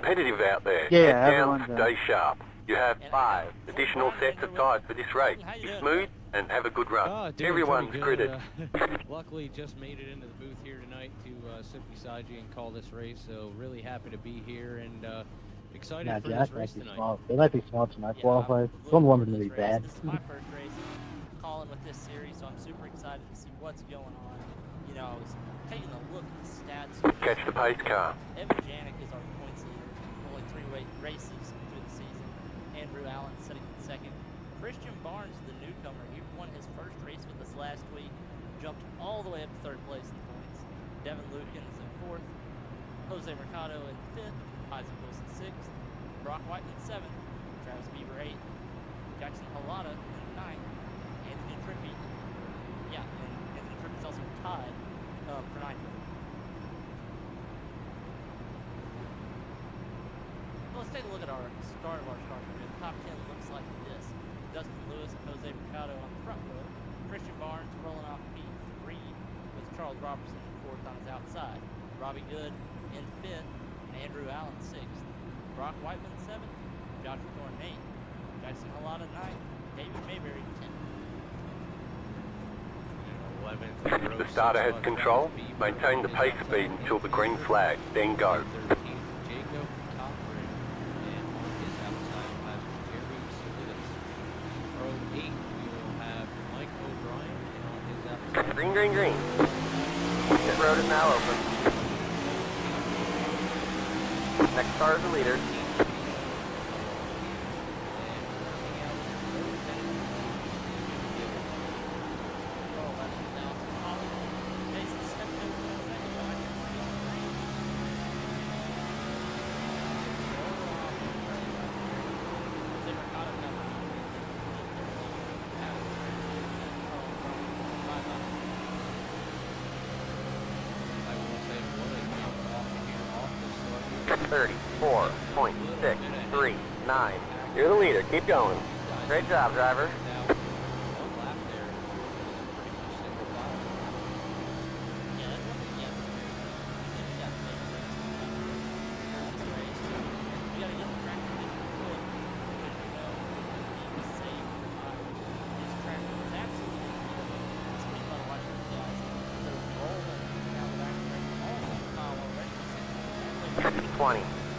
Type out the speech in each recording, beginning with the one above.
competitive out there. Yeah, Head down, everyone's stay sharp. You have 5 additional sets of tyres for this race. Be smooth and have a good run. Everyone's gritted. Luckily, just made it into the booth here tonight to sit beside you and call this race. So really happy to be here and excited for this race tonight. They might be small tonight. Qualified. Some women going to be bad. This is my first race calling with this series, so I'm super excited to see what's going on. You know, I was taking a look at the stats. Catch the pace car. Evan Janik is our points leader. Only 3 races through the season. Andrew Allen sitting in second. Christian Barnes, the newcomer, he won his first race with us last week. Jumped all the way up to 3rd place in the points. Devin Lukens in 4th. Jose Mercado in 5th. Isaac Wilson 6th. Brock Whiteman 7th. Travis Bieber 8th. Jackson Halata in 9th. Anthony Trippi. Yeah, and Anthony Trippi's also tied for 9th. Let's take a look at our start of our start grid. The top 10 looks like this. Dustin Lewis and Jose Mercado on the front row. Christian Barnes rolling off P3 with Charles Robertson in 4th on his outside. Robbie Good in 5th and Andrew Allen 6th. Brock Whiteman 7th. Joshua Thorne 8th. Jackson Halata 9th. David Mayberry 10th. 11th. The starter has control. Maintain the pace speed until the green flag, then go. 13th, Jacob Cochran, and on his outside we'll have Jerry Solidas. Row 8, we will have Mike O'Brien, and on his outside... Green, green, green. Pit road is now open. Next car is the leader. Four point 639. You're the leader. Keep going. Great job, driver.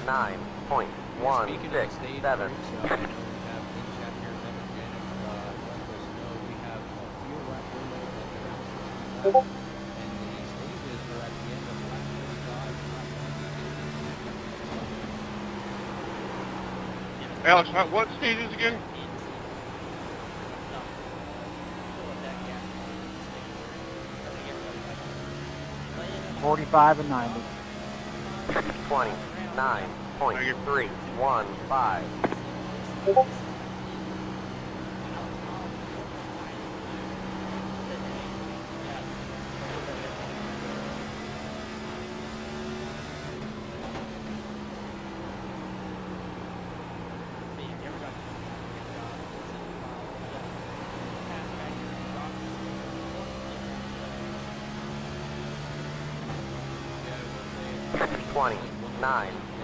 Nine point 167. Alex, what stages again? 45 and 90. 29.315.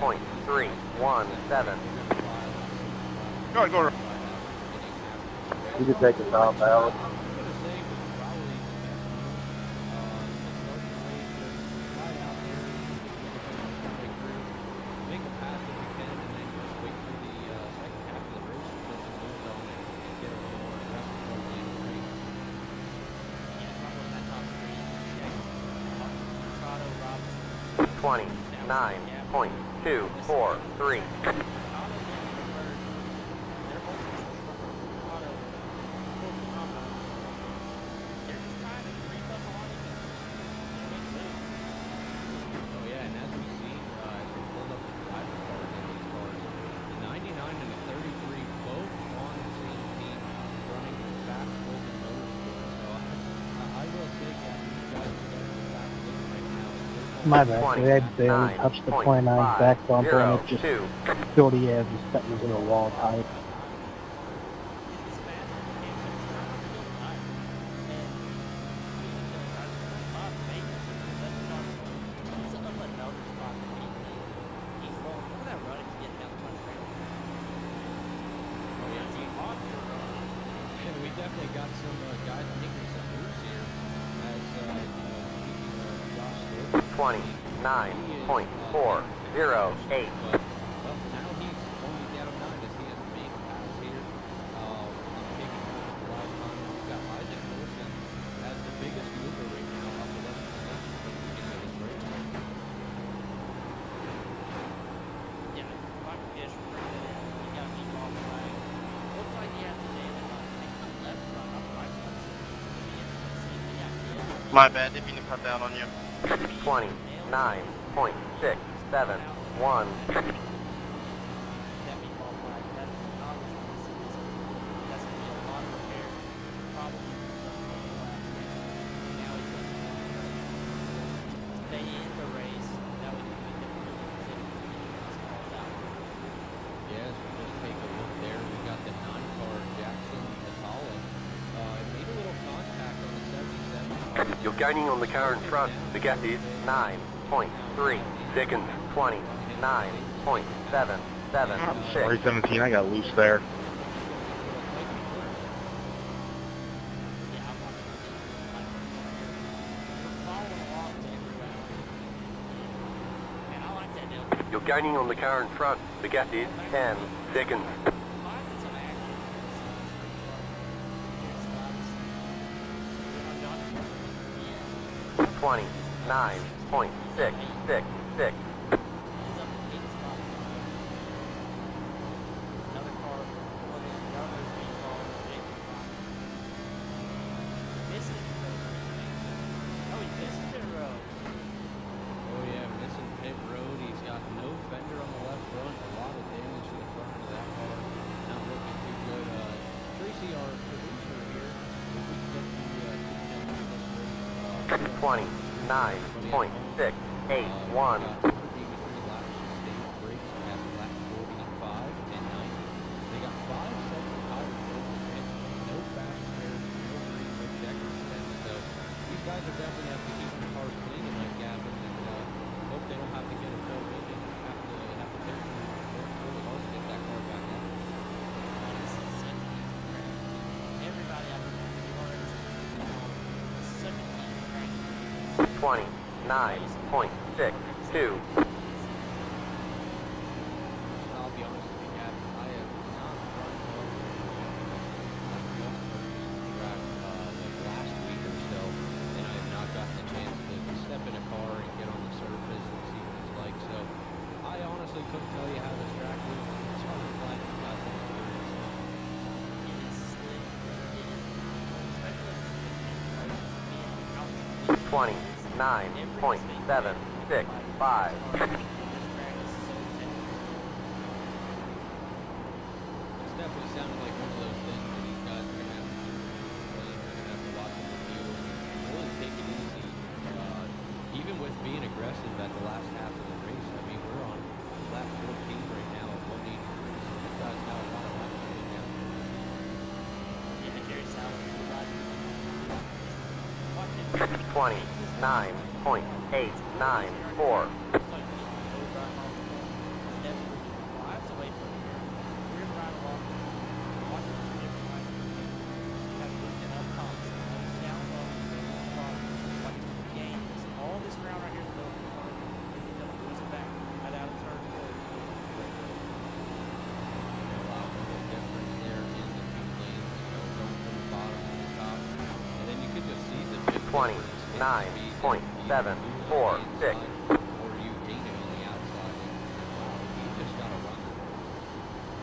$29.317. Go ahead. You can take us off, Alex. $29.243. My bad. They had barely touched the 29 back bumper and it just filled the edge and set me into a wall tight. some guys making some moves here as, speaking of Josh Stewart. 29.408. But, well, now he's only down 9 as he has made a pass here. He's taking over the last time. We've got Isaac Wilson as the biggest mover right now, up 11 positions from the beginning of this race. Yeah, Michael Gish will bring that in. He got me off the line. Looks like he has a damage on the left front, not the right front. So it'll be interesting to see if he got hit. My bad, didn't mean to cut down on you. 29.671. That means off line. That is not what you want to see this week. That's going to be a lot of repairs. Probably from the last game. Now he's going to stay in the race. That way we can really consider these calls out. Yes, we just take a look there. We got the 9-car Jackson Atala. Made a little contact on the 77 car. You're gaining on the car in front. The gap is 9.3 seconds. 29.776. Sorry, 17, I got loose there. Yeah, I'm watching the We're following along to everybody. And I like that deal. You're gaining on the car in front. The gap is 10 seconds. Finding some action. Here's 29.666. He's up to 8 spots. Another car put in. The other three cars. Missing the road. Oh, he's missing the road. Oh yeah, missing pit road. He's got no fender on the left front. A lot of damage to the front of that car. Not looking too good. Tracy, our producer here, if we can get the 29.681. 183 laps to stage breaks at lap 45 and 90. They got 5 sets of tires over the pit. No fast repairs, no grease, no check extends. So these guys are definitely have to keep the cars clean tonight, Gavin, and hope they don't have to get it filled in and have to take it really hard to get that car back out. This is such a easy track. Everybody out there learns. This is such an easy track. 29.62. I'll be honest with you, Gavin, I have not run home like just purchased the track like last week or so, and I have not gotten the chance to step in a car and get on the surface and see what it's like. So I honestly couldn't tell you how this track is. It's hard to find you guys on experience. It is slick. It is, especially being out. 29.765. This track is so technical. It's definitely sounded like one of those things that these guys are going to have to do. They're going to have to watch the review and really take it easy. Even with being aggressive at the last half of the race, I mean, we're on lap 14 right now at 183, so these guys have a lot of laps to get down. Yeah, Jerry Sauer is riding. Watch it. 29.894. Looks like we can go right off the wall. Never drives away from here. We're right along. Watch the two different lines. You have to look at up top. So down low. Watch the gain. All this ground right here in the middle of the car. And he's going to lose it back. Right out of turn 4. Wow, a little difference there in the two lanes, going from the bottom to the top. And then you could just see the big difference in speed. 29.746. Or you gain it on the outside. Wow, you just got to run it.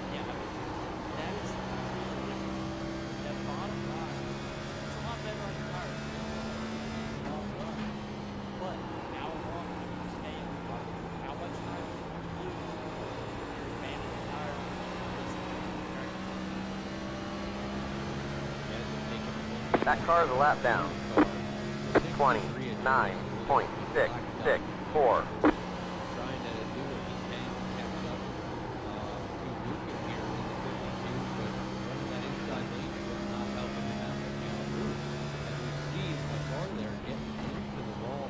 Yeah, I mean, that is really different. That bottom line, it's a lot better on your tires. Long run. But how long can you stay on the bottom? How much time can you lose? Your advantage of tires is That car is a lap down. 29.664. Trying to do what he can to catch up to Luke here in the 52, but running that inside lane was not helping him out. Luke, as we see the car there getting into the wall,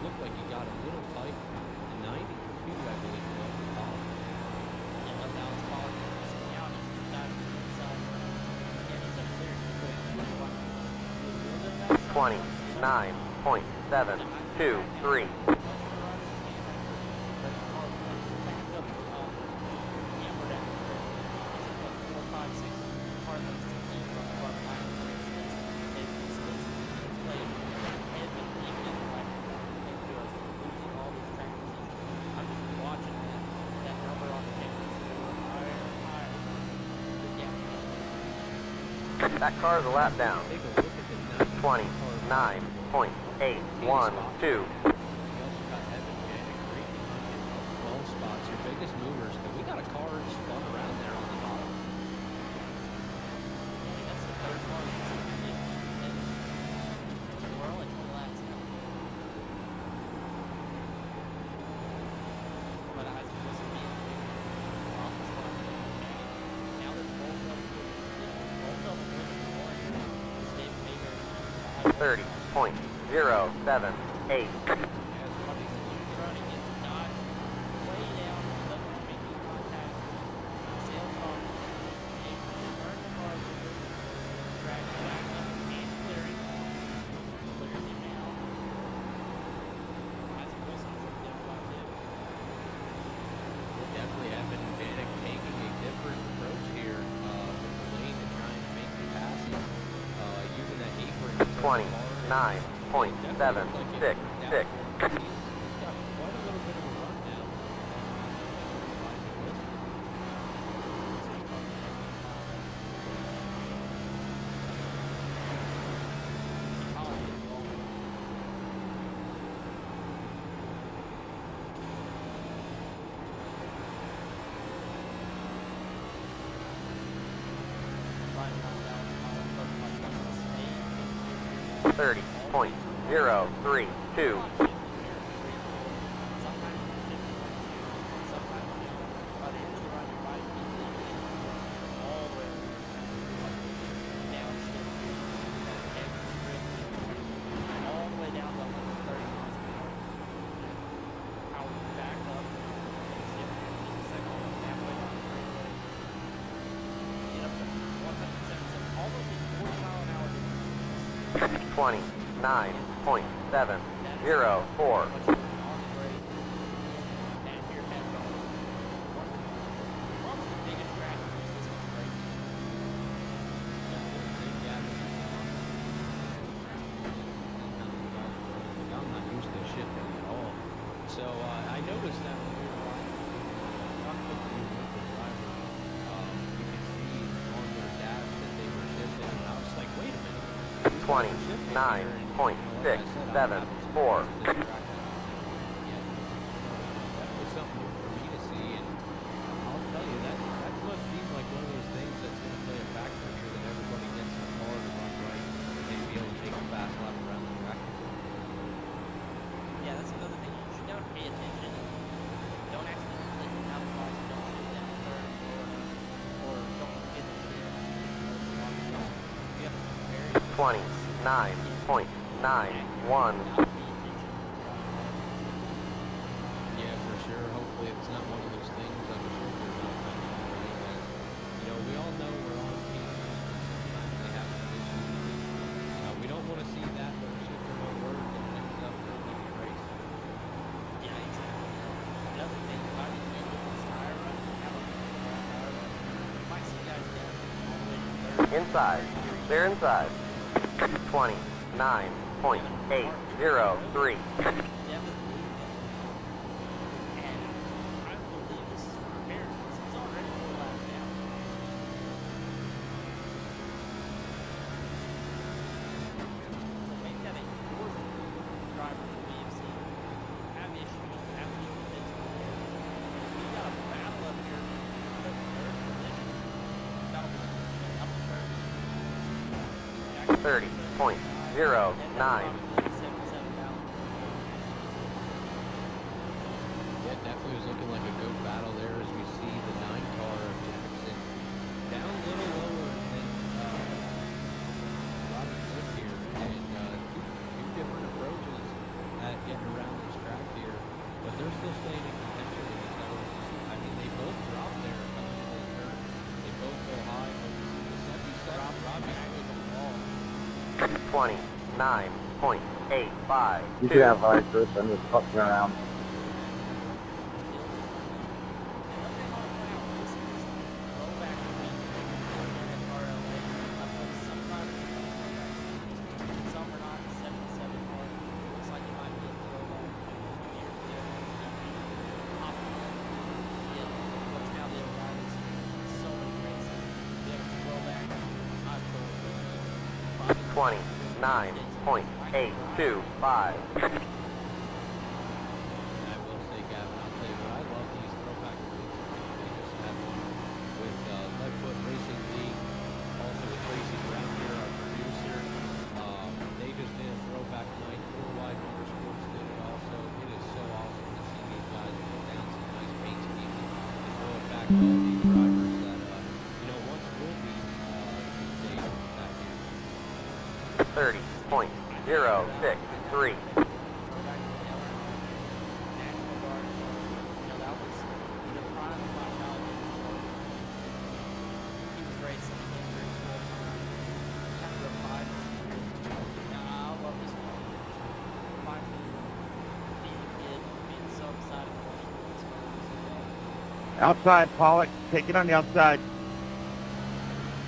looked like he got a little tight. The 92, I believe, was the top. Yeah, but now it's Paul. He's out. He's got inside. Yeah, he's up there. 29.723. That car's a lap down. Take a look at the 29.812. We also got Evan Janik right behind him, 12 spots. Your biggest movers, but we got a car spun around there on the bottom. That's the third car. We're only 20 laps now. But Isaac wasn't being off the spot. Now that both of them is Dave Baker. 30.078. Definitely Evan Janik taking a different approach here with the lane and trying to make the passes. Using that apron to turn the car. 29.766. He's got quite a little bit of a run now. Thirty point zero three two. Almost 29.704. I'm not used to shifting at all. So I noticed that when we were talking with the driver, you could see on their dash that they were shifting, and I was like, wait a minute. 29.674. That was something new for me to see, and I'll tell you that must seem like one of those things that's going to play a factor here that everybody gets in the car to run right and be able to take a fast lap around the track. Yeah, that's another thing. You gotta pay attention. Don't accidentally have a cars, don't shift down third, or don't forget to shift. You have to be very 29.91. Yeah, for sure. Hopefully it's not one of those things. I'm sure there's not many because, we all know we're on team. Sometimes they have some issues. We don't want to see that where the shifter won't work and it ends up hurting your race. Yeah, exactly. Another thing, if I didn't get this tire run, have a tire run, you might see guys down all the way to third. Inside. They're inside. 29.803. Definitely. And I believe this is for repairs. He's already 4 laps down. So make that a fourth driver that we have seen have issues, have to fix repairs. We got a battle up here for the third position. That'll be up to third. 30.09. Yeah, it definitely was looking like a good battle there as we see the 9 car of Jackson down a little lower than Robert Cook here. And two different approaches at getting around this track here. But they're still staying in contention with each other. I mean, they both drop there coming into the turn. They both go high. But you see the 77 Robbie goes on the wall. 29.914. 29.852. You should have Viper, so I'm just fucking around. Twenty-nine point 825. I will say, Gavin, I'll tell you what, I love these throwback races. They just had one with Leadfoot Racing League, also with Tracy Brown here, our producer. They just did a throwback night. Four Wide Motorsports did it also. It is so awesome to see these guys put down some nice paint schemes and throw it back to all these drivers that, once will be these days back here. 30.063. Outside, Pollock. Take it on the outside.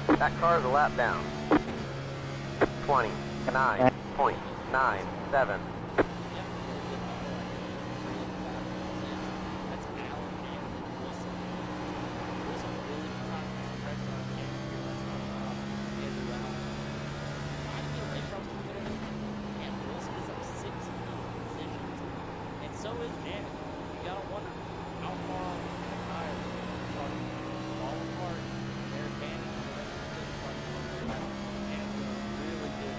That car is a lap down. 29.97. So is Janet. You gotta wonder how far on the tire starting to fall apart. Their advantage for the rest of the and really good.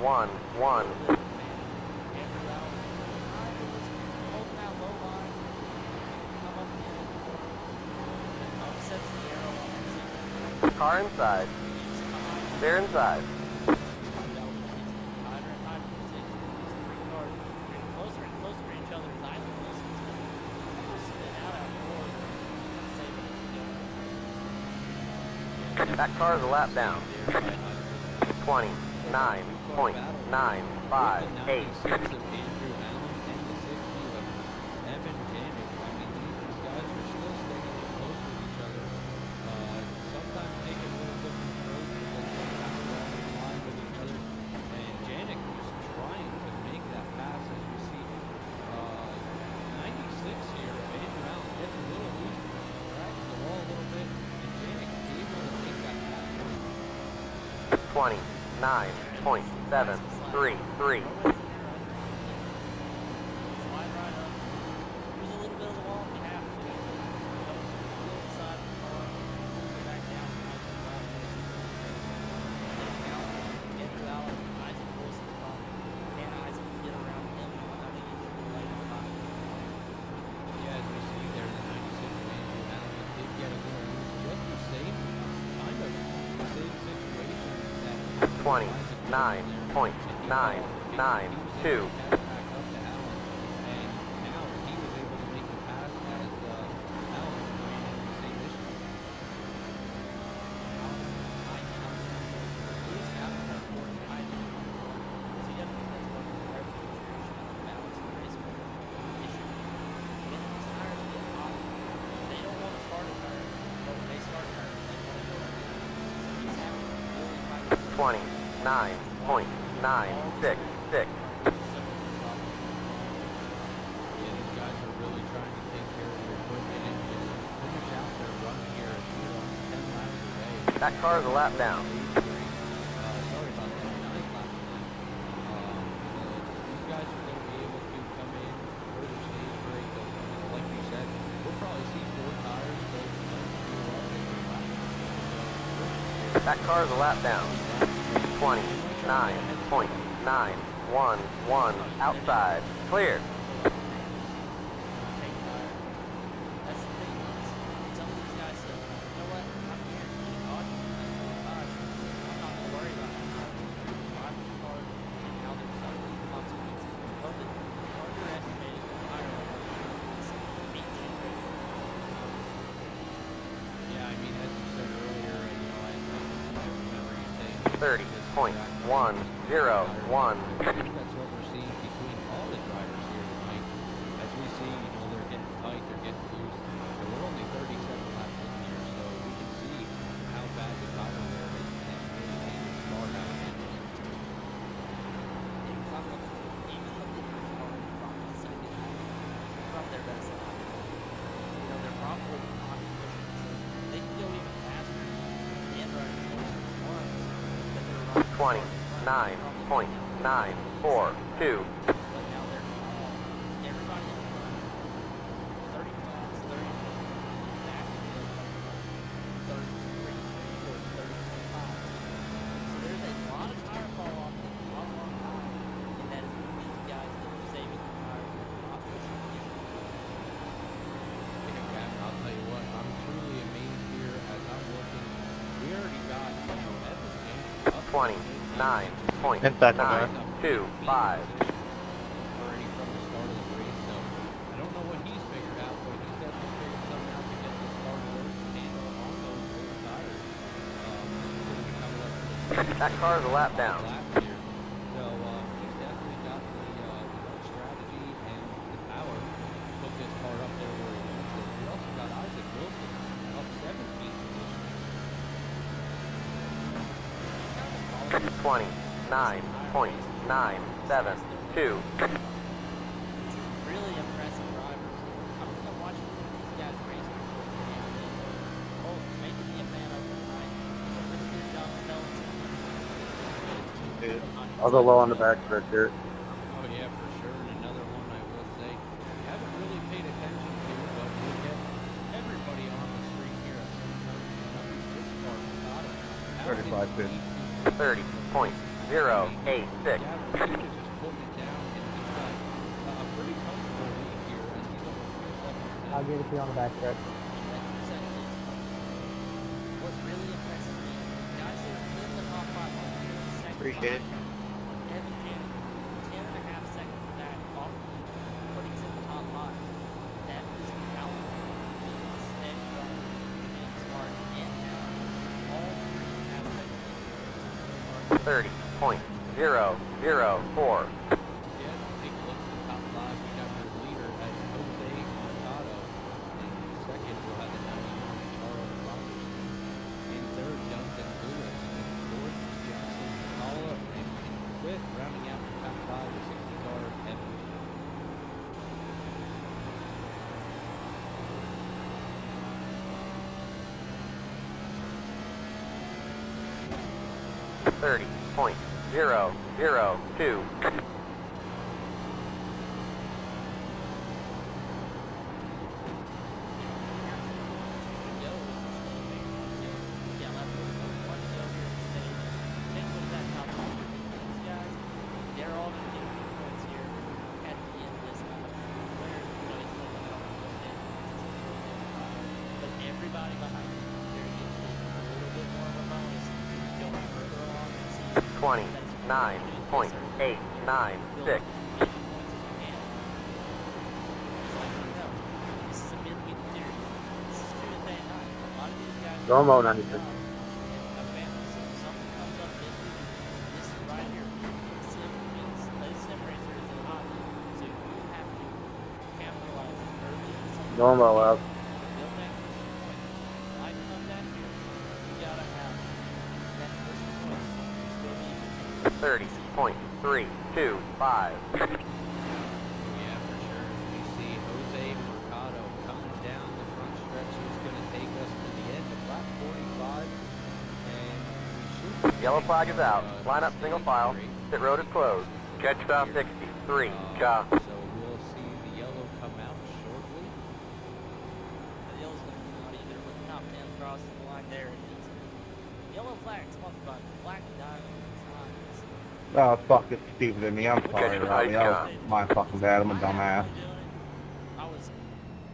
30.11. Car inside. They're inside. That car is a lap down. 29.958. Nine point 733. Nine point 992. Twenty 9.966. That car is a lap down. Sorry about that. 9 laps now. These guys are going to be able to come in, further stage break. Like you said, we'll probably see 4 tires go from That car is a lap down. 29.911 outside. Clear. 9.101. That's what we're seeing between all the drivers here tonight. As we see, they're getting tight, they're getting loose. And we're only 37 laps in here, so we can see how bad the tire wear is and really made this car out of it. Even the leaders are probably second from their best lap. They're probably not pushing, so they can go even faster. The end runners ones that they're running 29.942. but now they're all, everybody else running 30 flaps, 30 back, 30, 35. So there's a lot of tire fall off in a long, long time, and that is these guys that are saving the tires and not pushing the Yeah, Gavin, I'll tell you what, I'm truly amazed here as I'm looking. We already got, Evan James up 29.925. already from the start of the race, so I don't know what he's figured out, but he's definitely figured something out to get this car to work handle on those old tires. He's going to be coming up to the That car's a lap down. laps here. So he's definitely got the right strategy and the power to put this car up there where he wants it. We also got Isaac Wilson up 17 positions. 29.972. really impressive drivers. I'm just gonna watch these guys race before both making the event over tonight. Did a really good job of balancing. I'll go low on the back stretch here. Oh yeah, for sure. And another one I will say, haven't really paid attention to, but we'll get everybody on the screen here at some point. This car, Okada, 35 pins. 30.086. Gavin Peak is just putting it down, and he's got a pretty comfortable lead here as he's almost 3 seconds. I'll give it to you on the back stretch. What really impresses me, guys that are in the top 500 here, the second Appreciate it. Evan Jim, 10.5 seconds back off the lead, but he's in the top 5. That is how being steady running, being smart, and now all three aspects of the 30.004. Yeah, take a look at the top 5. We got your leader as Jose Mercado. In second, we'll have the 91 Charles Rogers. In third, Jonathan Lewis. In fourth, Jackson McCullough. And in fifth, rounding out the top 5, the 60-car Evan. 30.002. Everybody behind you, they're getting a little bit more of a bonus going further along in the season. 29.896. This is a midweek series. This is Tuesday night. A lot of these guys Normal 96. something comes up midweek. This is right here. Sim racer is in hot. So you have to capitalize early in the season. Normal up. Build that point. Life comes at you. You gotta have that push points. Still need 30.325. Yeah, for sure. We see Jose Mercado coming down the front stretch. He's going to take us to the end of lap 45. And we should Yellow flag is out. Line up single file. Pit road is closed. Catch stop 63. Cha. So we'll see the yellow come out shortly. The yellow's going to come out either with top 10 crossing the line there. It is. Yellow flag sponsored by Black Diamond Signs. Oh, fuck, it's stupid of me. I'm sorry, Robbie. That was my fucking bad. I'm a dumbass. I was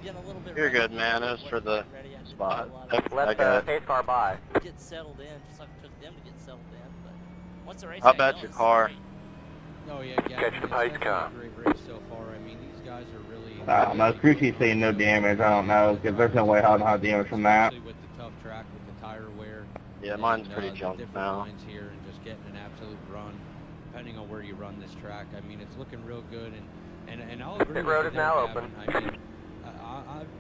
getting a little bit You're ready. good, man. It was for the Ready. I didn't spot. have a lot of- I Let got the it. pace car by. Get settled in, just like it took them to get settled in. But once the race How got about going, your it's car? great. Oh, yeah, Gavin. Catch the it's pace definitely car. a great race so far. I mean, these guys are really... I don't know. Screechy's saying no damage. I don't know, because there's no way how to have damage from that. Especially with the tough track, with the tire wear. Yeah, mine's and, pretty the junked different now. lines here and just getting an absolute run, depending on where you run this track. I mean, it's looking real good, and I'll agree Pit with road you is there, now Gavin. open. I mean,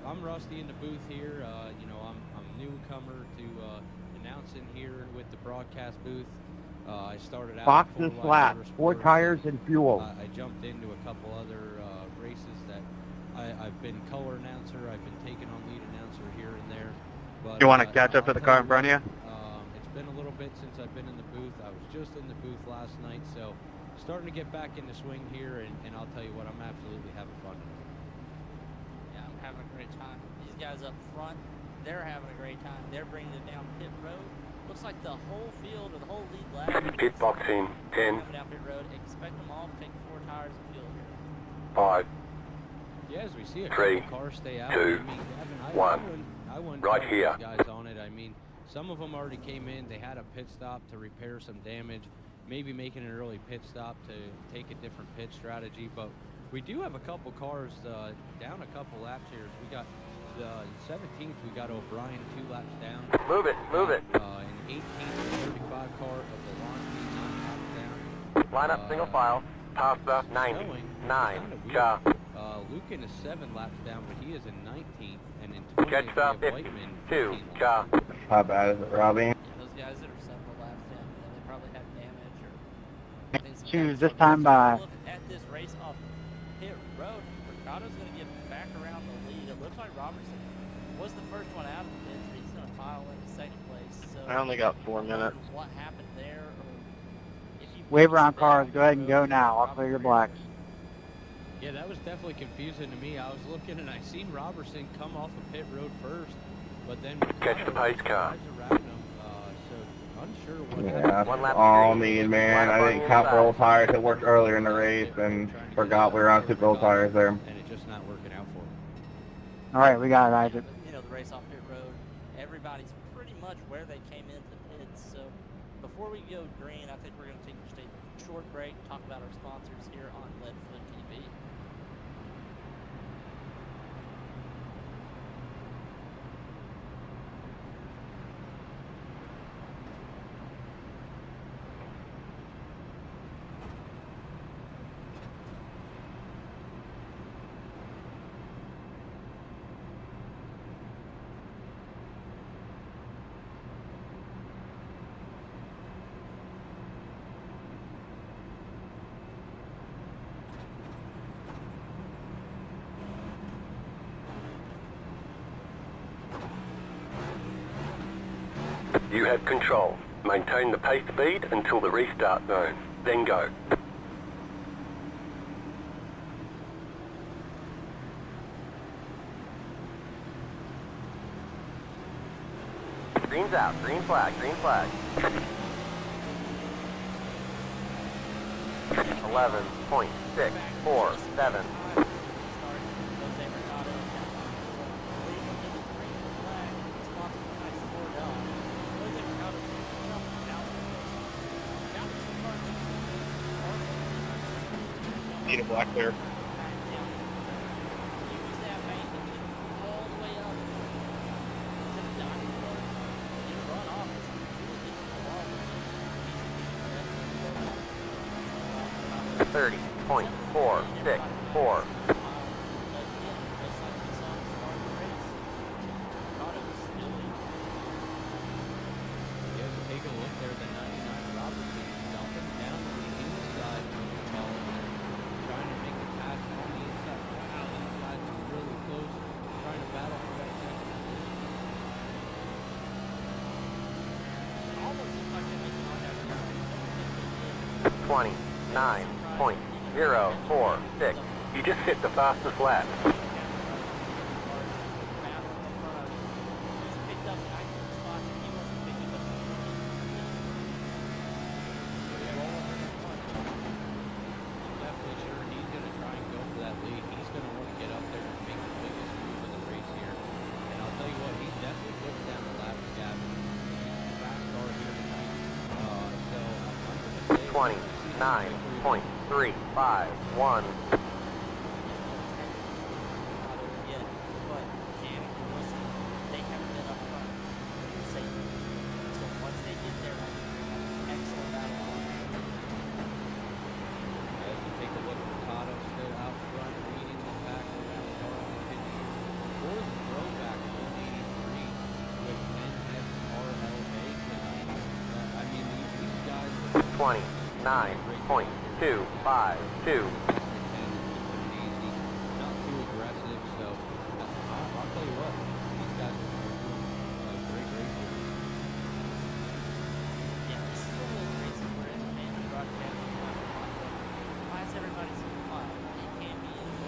I'm rusty in the booth here. You know, I'm a newcomer to announcing here with the broadcast booth. I started out Box in is 4 flat, Motorsports, 4 tires and fuel. I jumped into a couple other races that I've been color announcer. I've been taking on lead announcer here and there. But, You want to catch up I'll to the tell car in front of you? It's been a little bit since I've been in the booth. I was just in the booth last night, so starting to get back into swing here, and I'll tell you what, I'm absolutely having fun. Yeah, I'm having a great time. These guys up front, they're having a great time. They're bringing it down pit road. Looks like the whole field or the whole lead lap. Pit box in 10, Coming down pit road. Expect them all to take 4 tires of fuel here. 5, Yeah, as we see a 3, couple cars stay out. 2, I mean, Gavin, 1. I wouldn't Right count here. these guys on it. I mean, some of them already came in. They had a pit stop to repair some damage, maybe making an early pit stop to take a different pit strategy. But we do have a couple cars down a couple laps here. We got the 17th, we got O'Brien 2 laps down. Move it, move it. In 18th, 35 car of the launch 9 laps down. Line up single file. Past the 90, 9, car. Lucan is 7 laps down, but he is in 19th, and in 20th, Catch we the have 50, Whiteman 2, 15th. car. How bad is it, Robbie? Yeah, those guys that are several laps down, you know, they probably have damage or things. Choose this time by. Look at this race off pit road. Ricardo's going to get back around the lead. It looks like Robertson was the first one out of the pits, but he's going to file into second place. So I only got 4 minutes. what happened there? Or if you Waiver on missed cars. that Go ahead and go road, now. I'll Robert clear your Ricardo. blacks. Yeah, that was definitely confusing to me. I was looking and I seen Robertson come off of pit road first, but then Catch the pace car. guys around him, so unsure what Yeah, happened. One lap all green. me, man. Line up I on didn't the count for inside. old tires that worked earlier in the race and forgot we were on 2 old tires there. And it just not working out for him. All right, we got it, Isaac. But, you know, the race off pit road, everybody's pretty much where they came into the pits. So before we go green, I think we're going to take just a short break, talk about our sponsors here on Leadfoot TV. You have control. Maintain the pace speed until the restart zone. Then go. Green's out. Green flag. Green flag. 11.647. Need a black clear. Thirty point 464. Yeah, so take a look there, the 99 Robertson jumping down to the inside of the ball there, trying to make a pass on the inside. Wow, these guys are really close, trying to battle for that second position. Almost looks like they made contact there. 29.046. You just hit the fastest lap. Definitely sure he's going to try and go for that lead. He's going to want to get up there and make the biggest move of the race here. And I'll tell you what, he's definitely putting down the lap gap. He's a fast car here tonight. So I'm going to say 29.351. So once they get there, excellent battle 29.252. Not too aggressive, so I'll tell you what, these guys are doing great races. Yeah, this is one of those races where in the fan broadcast, why is everybody so fine? It can't be in the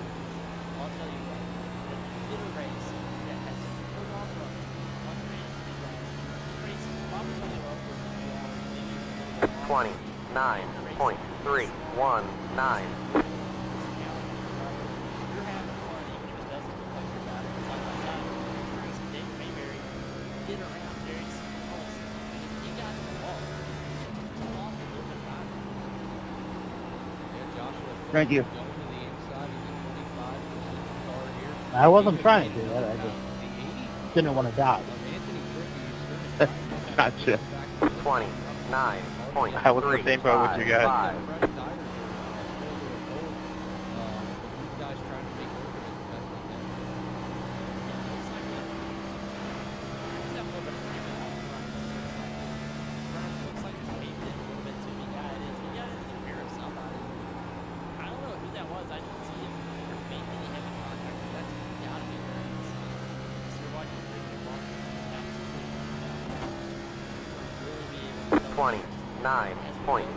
I'll tell you what, when you get a race that has so long runs, one race, two runs, this race is probably going to go upwards of 2 hours, maybe even a little bit longer. 29.319. You're having fun, even if it doesn't look like you're about it. Side by side, Grace and Dave Mayberry get around Darius Collison. He got to the wall. He lost a little bit of time. Yeah, Joshua Thank you. going to the inside of the 25 position car here. I wasn't trying to do that. I The just 80 didn't want to die. of Anthony Tricky is Gotcha. 29.355. I was in the same boat with you guys. fresh tires are still doing gold. But these guys trying to make over it as best they can. Yeah, it looks like that. He's got a little bit of frame out in front of him. Front looks like he caved in a little bit too. He got it in. He got it in the rear of somebody. I don't know who that was. I didn't see him make any heavy contact, but that's got to be where it is. So you're watching the video walk. Absolutely. Really be able to tell 29.5.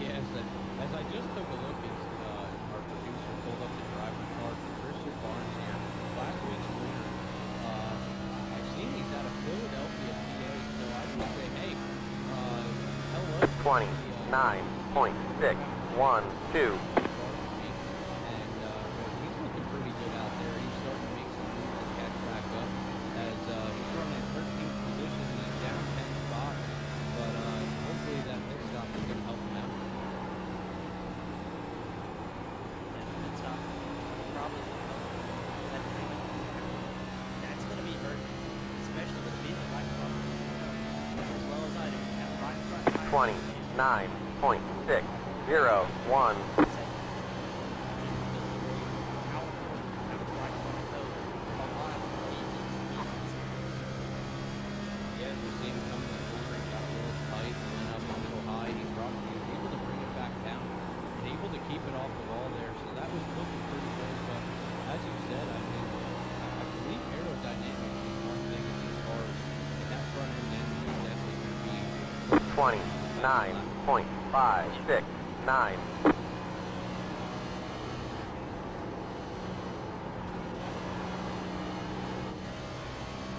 Yes, as I just took a look as our producer pulled up the driver card for Christian Barnes here. Last week's winner, I've seen he's out of Philadelphia, PA, so I would say, hey, hello. 29.612. And he's looking pretty good out there. He's starting to make some moves to catch back up as he's running in 13th position. He's down 10 spots, but hopefully that pit stop is going to help him out. That's going to be hurt, especially with being right in front of him, as well as I do. Have right in front of him. 29.601. Yeah, we see him coming to the corner. He got a little tight, went up a little high. He was able to bring it back down and able to keep it off the wall there. So that was looking pretty good. But as you said, I mean, I believe aerodynamics is one thing in these cars. And that front end engine is definitely going to be 29.569.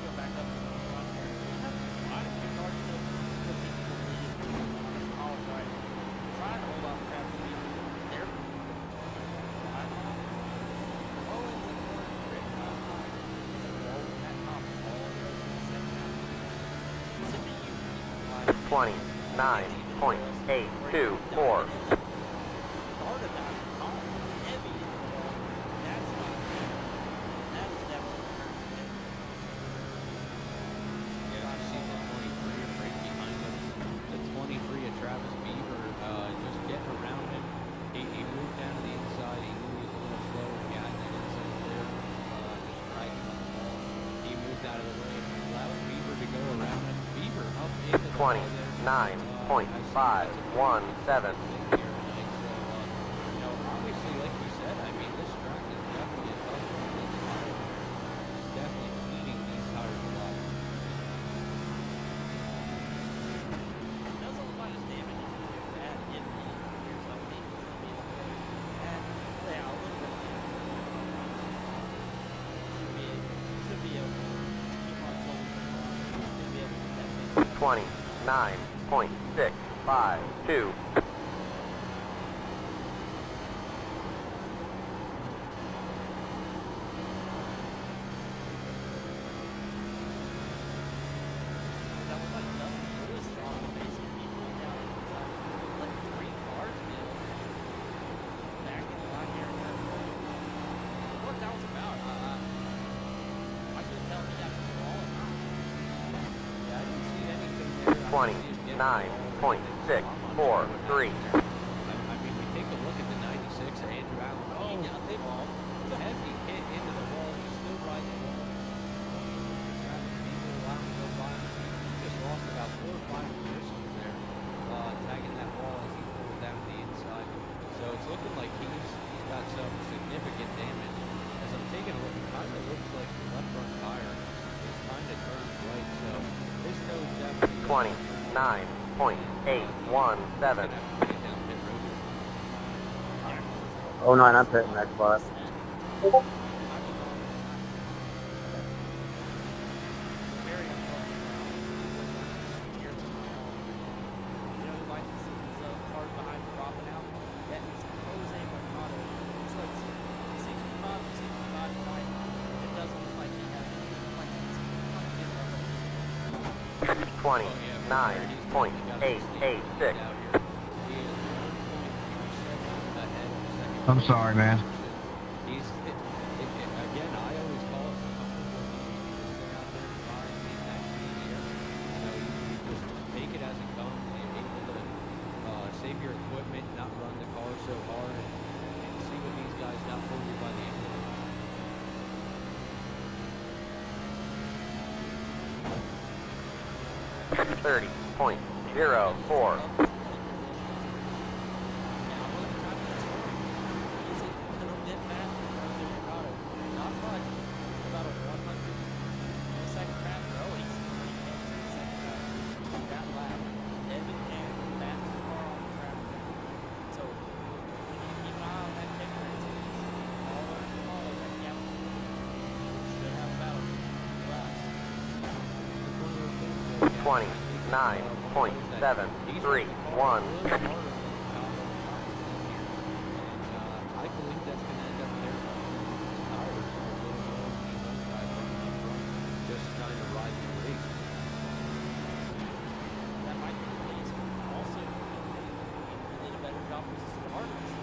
Go back up to the front here. We have quite a few cars still looking for the lead. All right. Trying to hold off Travis Weaver. They're behind him. Oh, and the corner. Great job. Roll that top all the way to the second half. Such a unique line. 29.824. Started out hard, heavy in the wall. That's not good. That is definitely hurt. Yeah, I see the 23 right behind him. The 23 of Travis Beaver just getting around him. He moved down to the inside. He knew he was a little slow. He had that inside there. Just dragging on the wall. He moved out of the way and allowed Beaver to go around him. Beaver up into the wall there. 29.517. Obviously, like you said, I mean, this track is definitely a tough one. This tire is definitely eating these tires alive. It doesn't look like his damage is too bad if he hears something. He's going to be okay. And, yeah, a little bit. Should be able to keep on slowly. Should be able to get that thing. 29.652. That was like Dustin Lewis on the basic people down the inside. Let 3 cars build. Back in the line here. What that was about, I couldn't tell if he got the ball or not. Yeah, I didn't see anything there. 29.643. I mean, 29.817. Oh, 09, I'm pitting that spot. Twenty 9.886. I'm sorry, man. He's again. I always call it out there trying to get that year. You just take it as it comes. You're able to save your equipment, not run the car so hard, and see what these guys not pull you by the end of it. 30.04. Twenty 9.731. I believe that's going to end up there. Just trying to ride the race. That might be the case. Also, he did a better job with starters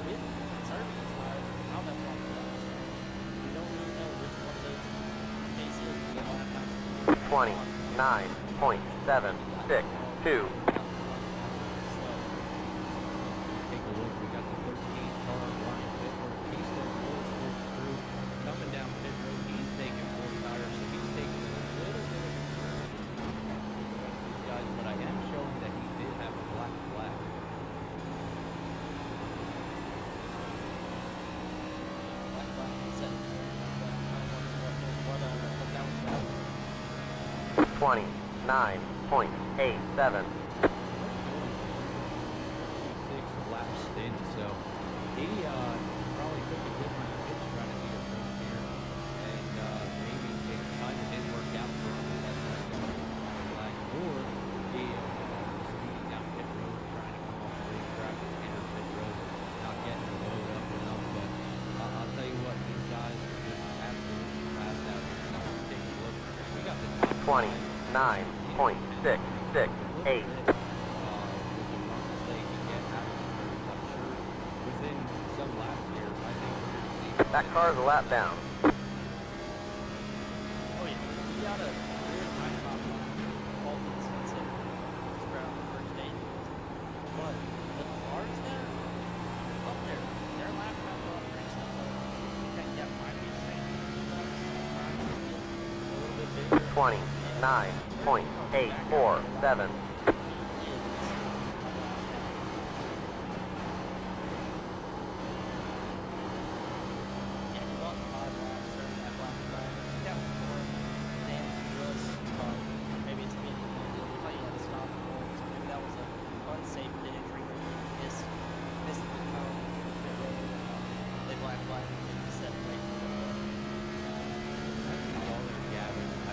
with conservative tires. How that's on the left. We don't really know which one of those cases is going to have 29.762. Take a look. We got the 13 car running pit road. He's still full through. Coming down pit road, he's taking 4 tires, so he's taking a little bit of a turn. Guys, but I am showing that he did have a black flag. Black flag said what that was about. 29.87. 6 laps in, so he probably took a different pit strategy approach here, and maybe it kind of didn't work out for him. That's why he got a flag. Or he was speeding down pit road, trying to come off the racetrack and enter pit road, not getting the load up enough. But I'll tell you what, these guys are just absolutely fast out here. So take a look. We got the top 29.668. That car's a lap down. Oh yeah, we got a weird time about all things considered throughout the first stage. But the cars there, up there, their lap times are all pretty slow. I think that might be the same. Sometimes a little bit bigger. 29.847.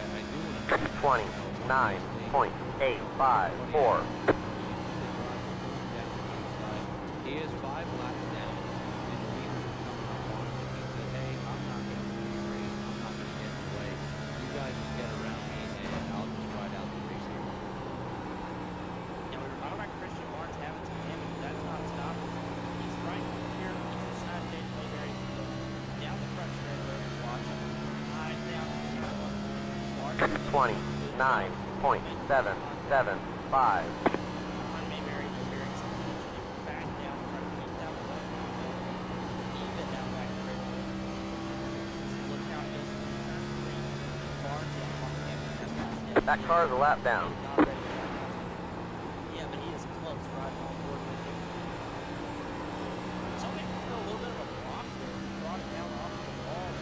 I do want to 29.854. He is 5 laps down, and the leader is coming up on him. He said, hey, I'm not going to win this race. I'm not going to get in the way. You guys just get around me, and I'll just ride out the race here. Yeah, we were talking about Christian Barnes having some damage. That's not stopping. He's right here inside Dave Mayberry. Down the front straight road, watching. High down. Barnes. 29.775. Mayberry carrying some back down, trying to keep down the left. Even down back the road. Look how it goes into turn 3. Barnes on That car's a lap down. Yeah, but he is close, right on board with him. So maybe feel a little bit of a block there. Brought it down off the wall.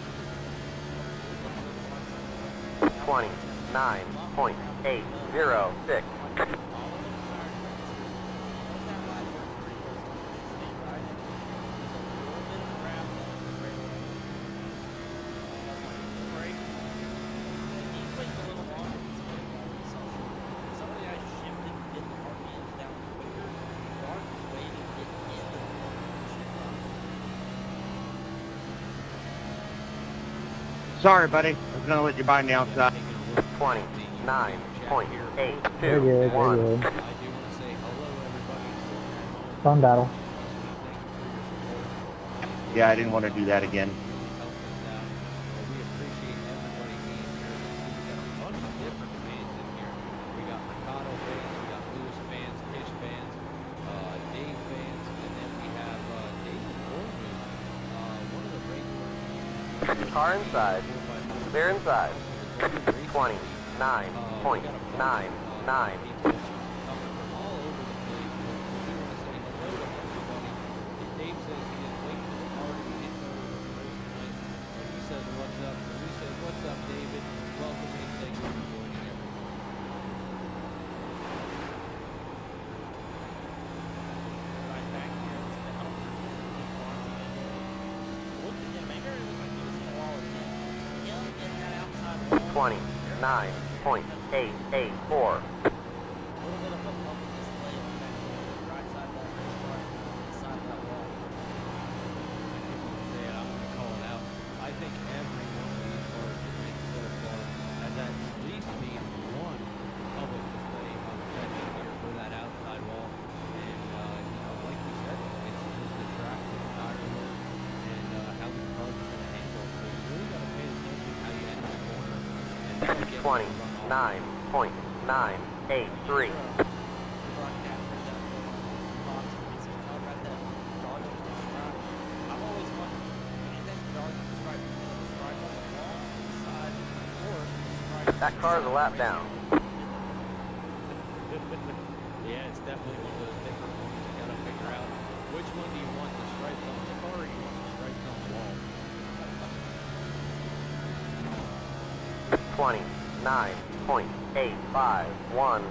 29.806. Sorry, buddy. I was gonna let you buy me outside. 29.821. They're good. I do want to say hello, everybody. Fun battle. Yeah, I didn't want to do that again. We appreciate everybody being here. We got a bunch of different fans in here. We got Mercado fans, we got Lewis fans, Kish fans, Dave fans, and then we have David Orman, one of the regular. Car inside. They're inside. 29.99. Coming from all over the place. We want to say hello to everybody. Dave says he is late to the party. He didn't know it was the race tonight. But he says what's up. So we say what's up, David. Welcome and thank you for joining everyone. Right back here in this battle. Look again, maybe it looks like he was in the wall again. Young in that outside wall. 29.884. A little bit of a public display of back there, the right side of that race car, the side of that wall. I'm going to call it out. I think every one of these cars that so far has at least made one public display of affection here for that outside wall. And, like we said, it's just the track, the tire load, and how these cars are going to handle. So you really got to pay attention to how you enter the corner. And then you get 29.983. That car's a lap down. Yeah, it's definitely one of those different ones you got to figure out. Which one do you want, the stripes on the car or you want the stripes on the wall? 29.851.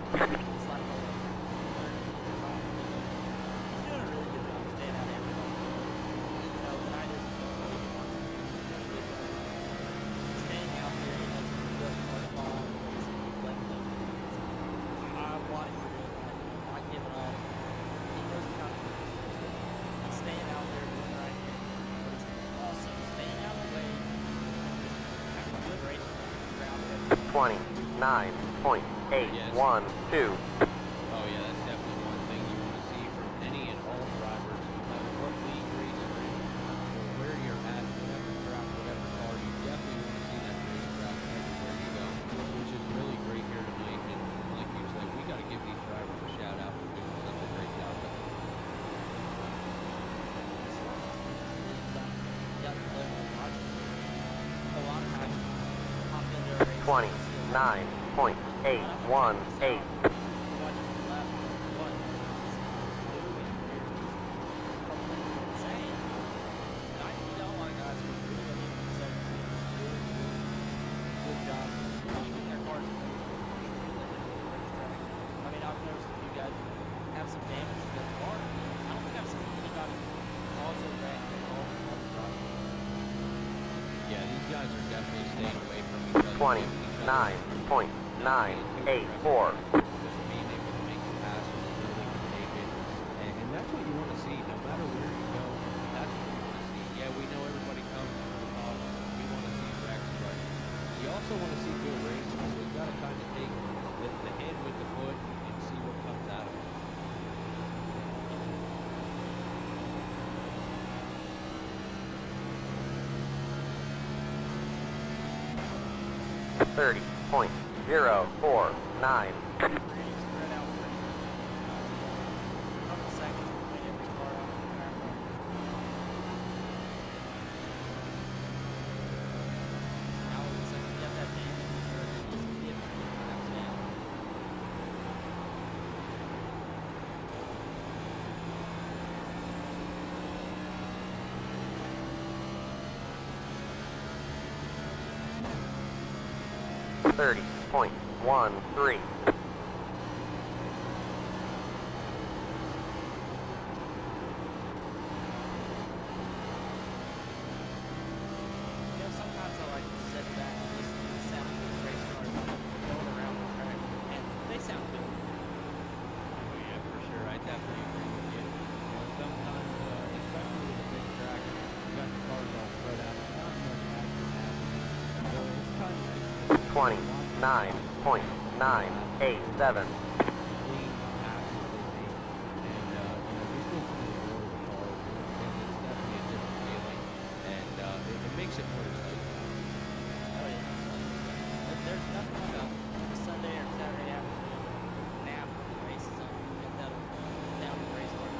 Nine point eight one two. Oh yeah, that's definitely one thing you want to see from any and all drivers, no matter what league race you're in, or where you're at, whatever track, whatever car, you definitely want to see that racetrack everywhere you go, which is really great here tonight. And like you said, we got to give these drivers a shout out for doing such a great job with it. A lot of times, hop into a race. 29.818. Yeah, these guys are definitely staying away from each other. 29.984. Just being able to make the pass when they know they can take it. And that's what you want to see, no matter where you go. That's what you want to see. Yeah, we know everybody comes to the top. We want to see wrecks, but you also want to see good racing. So you got to kind of take the hand with the foot and see what comes out of it. 30.049. 30.13. Sometimes I like to sit back and listen to the sound of the race cars going around the track, and they sound good. Oh yeah, for sure. I definitely agree with you. Sometimes, especially with a big track, you got the cars all spread out. Not much action happening. So it's kind of nice. 29.987. Clean passes they make, and we still see the roar of the cars, and it's definitely a different feeling, and it makes it more exciting. Oh yeah. There's nothing about a Sunday or Saturday afternoon nap when the race is on. You get that down to the race car.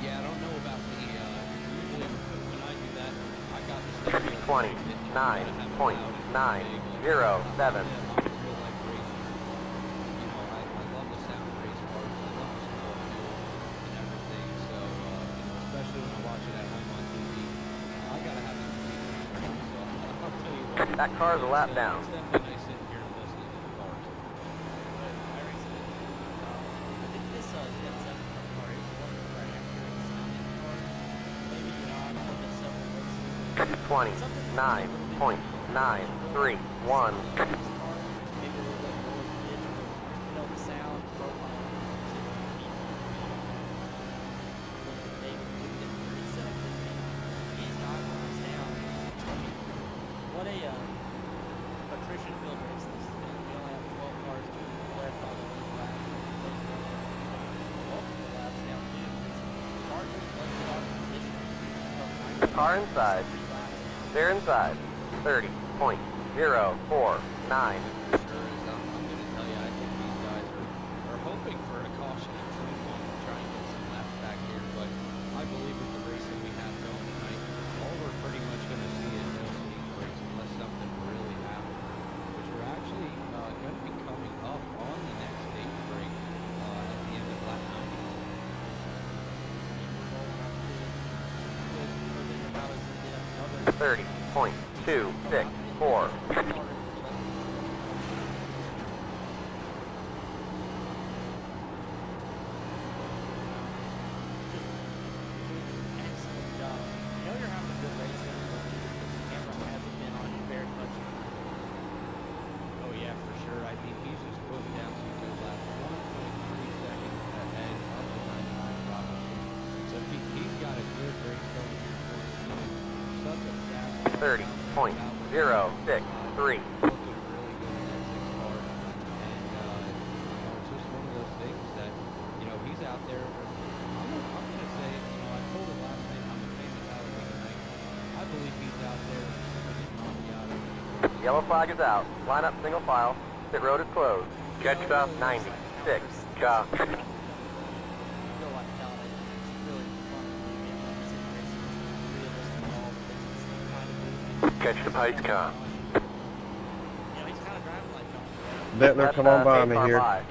Yeah, I don't know about me. Usually when I do that, I got the stereo. 29.907. That car's a lap down. It's definitely nice sitting here and listening to the cars. I think this Gen 7 car is one of the more accurate sounding cars. Maybe not for the several races. 29.931. Maybe a little bit more digital. The sound profile. He's not going us down. What a attrition field race this has been. We only have 12 cars left on the lead lap. Those are multiple laps down too. Cars are plenty of condition. Car inside. They're inside. 30.049. Sure is. I'm going to tell you, I think these guys are hoping for a caution at turn one to try and get some laps back here, but I believe with the racing we have going tonight, all we're pretty much going to see is no speed breaks unless something really happens, which we're actually going to be coming up on the next stage break at the end of lap 90. 30.264. Excellent job. You're having a good race here, but the camera hasn't been on you very much. Oh yeah, for sure. I mean, he's just putting down some good laps. 1.3 seconds ahead of the 99 Robinson. So he's got a good race going here for the team. Such a fast 30.063. looking really good in that 6 car. And, it's just one of those things that, he's out there. I'm going to say, I told him last night I'm a fan of Darli tonight. I believe he's out there with Nsrla. Yellow flag is out. Line up single file. Pit road is closed. Catch up 96. Car. I feel like Darli, it's really fun to be able to see racing realistic ball because it's kind of Catch the pace car. he's kind of driving like Darli. Bittler, come on by me car here. by.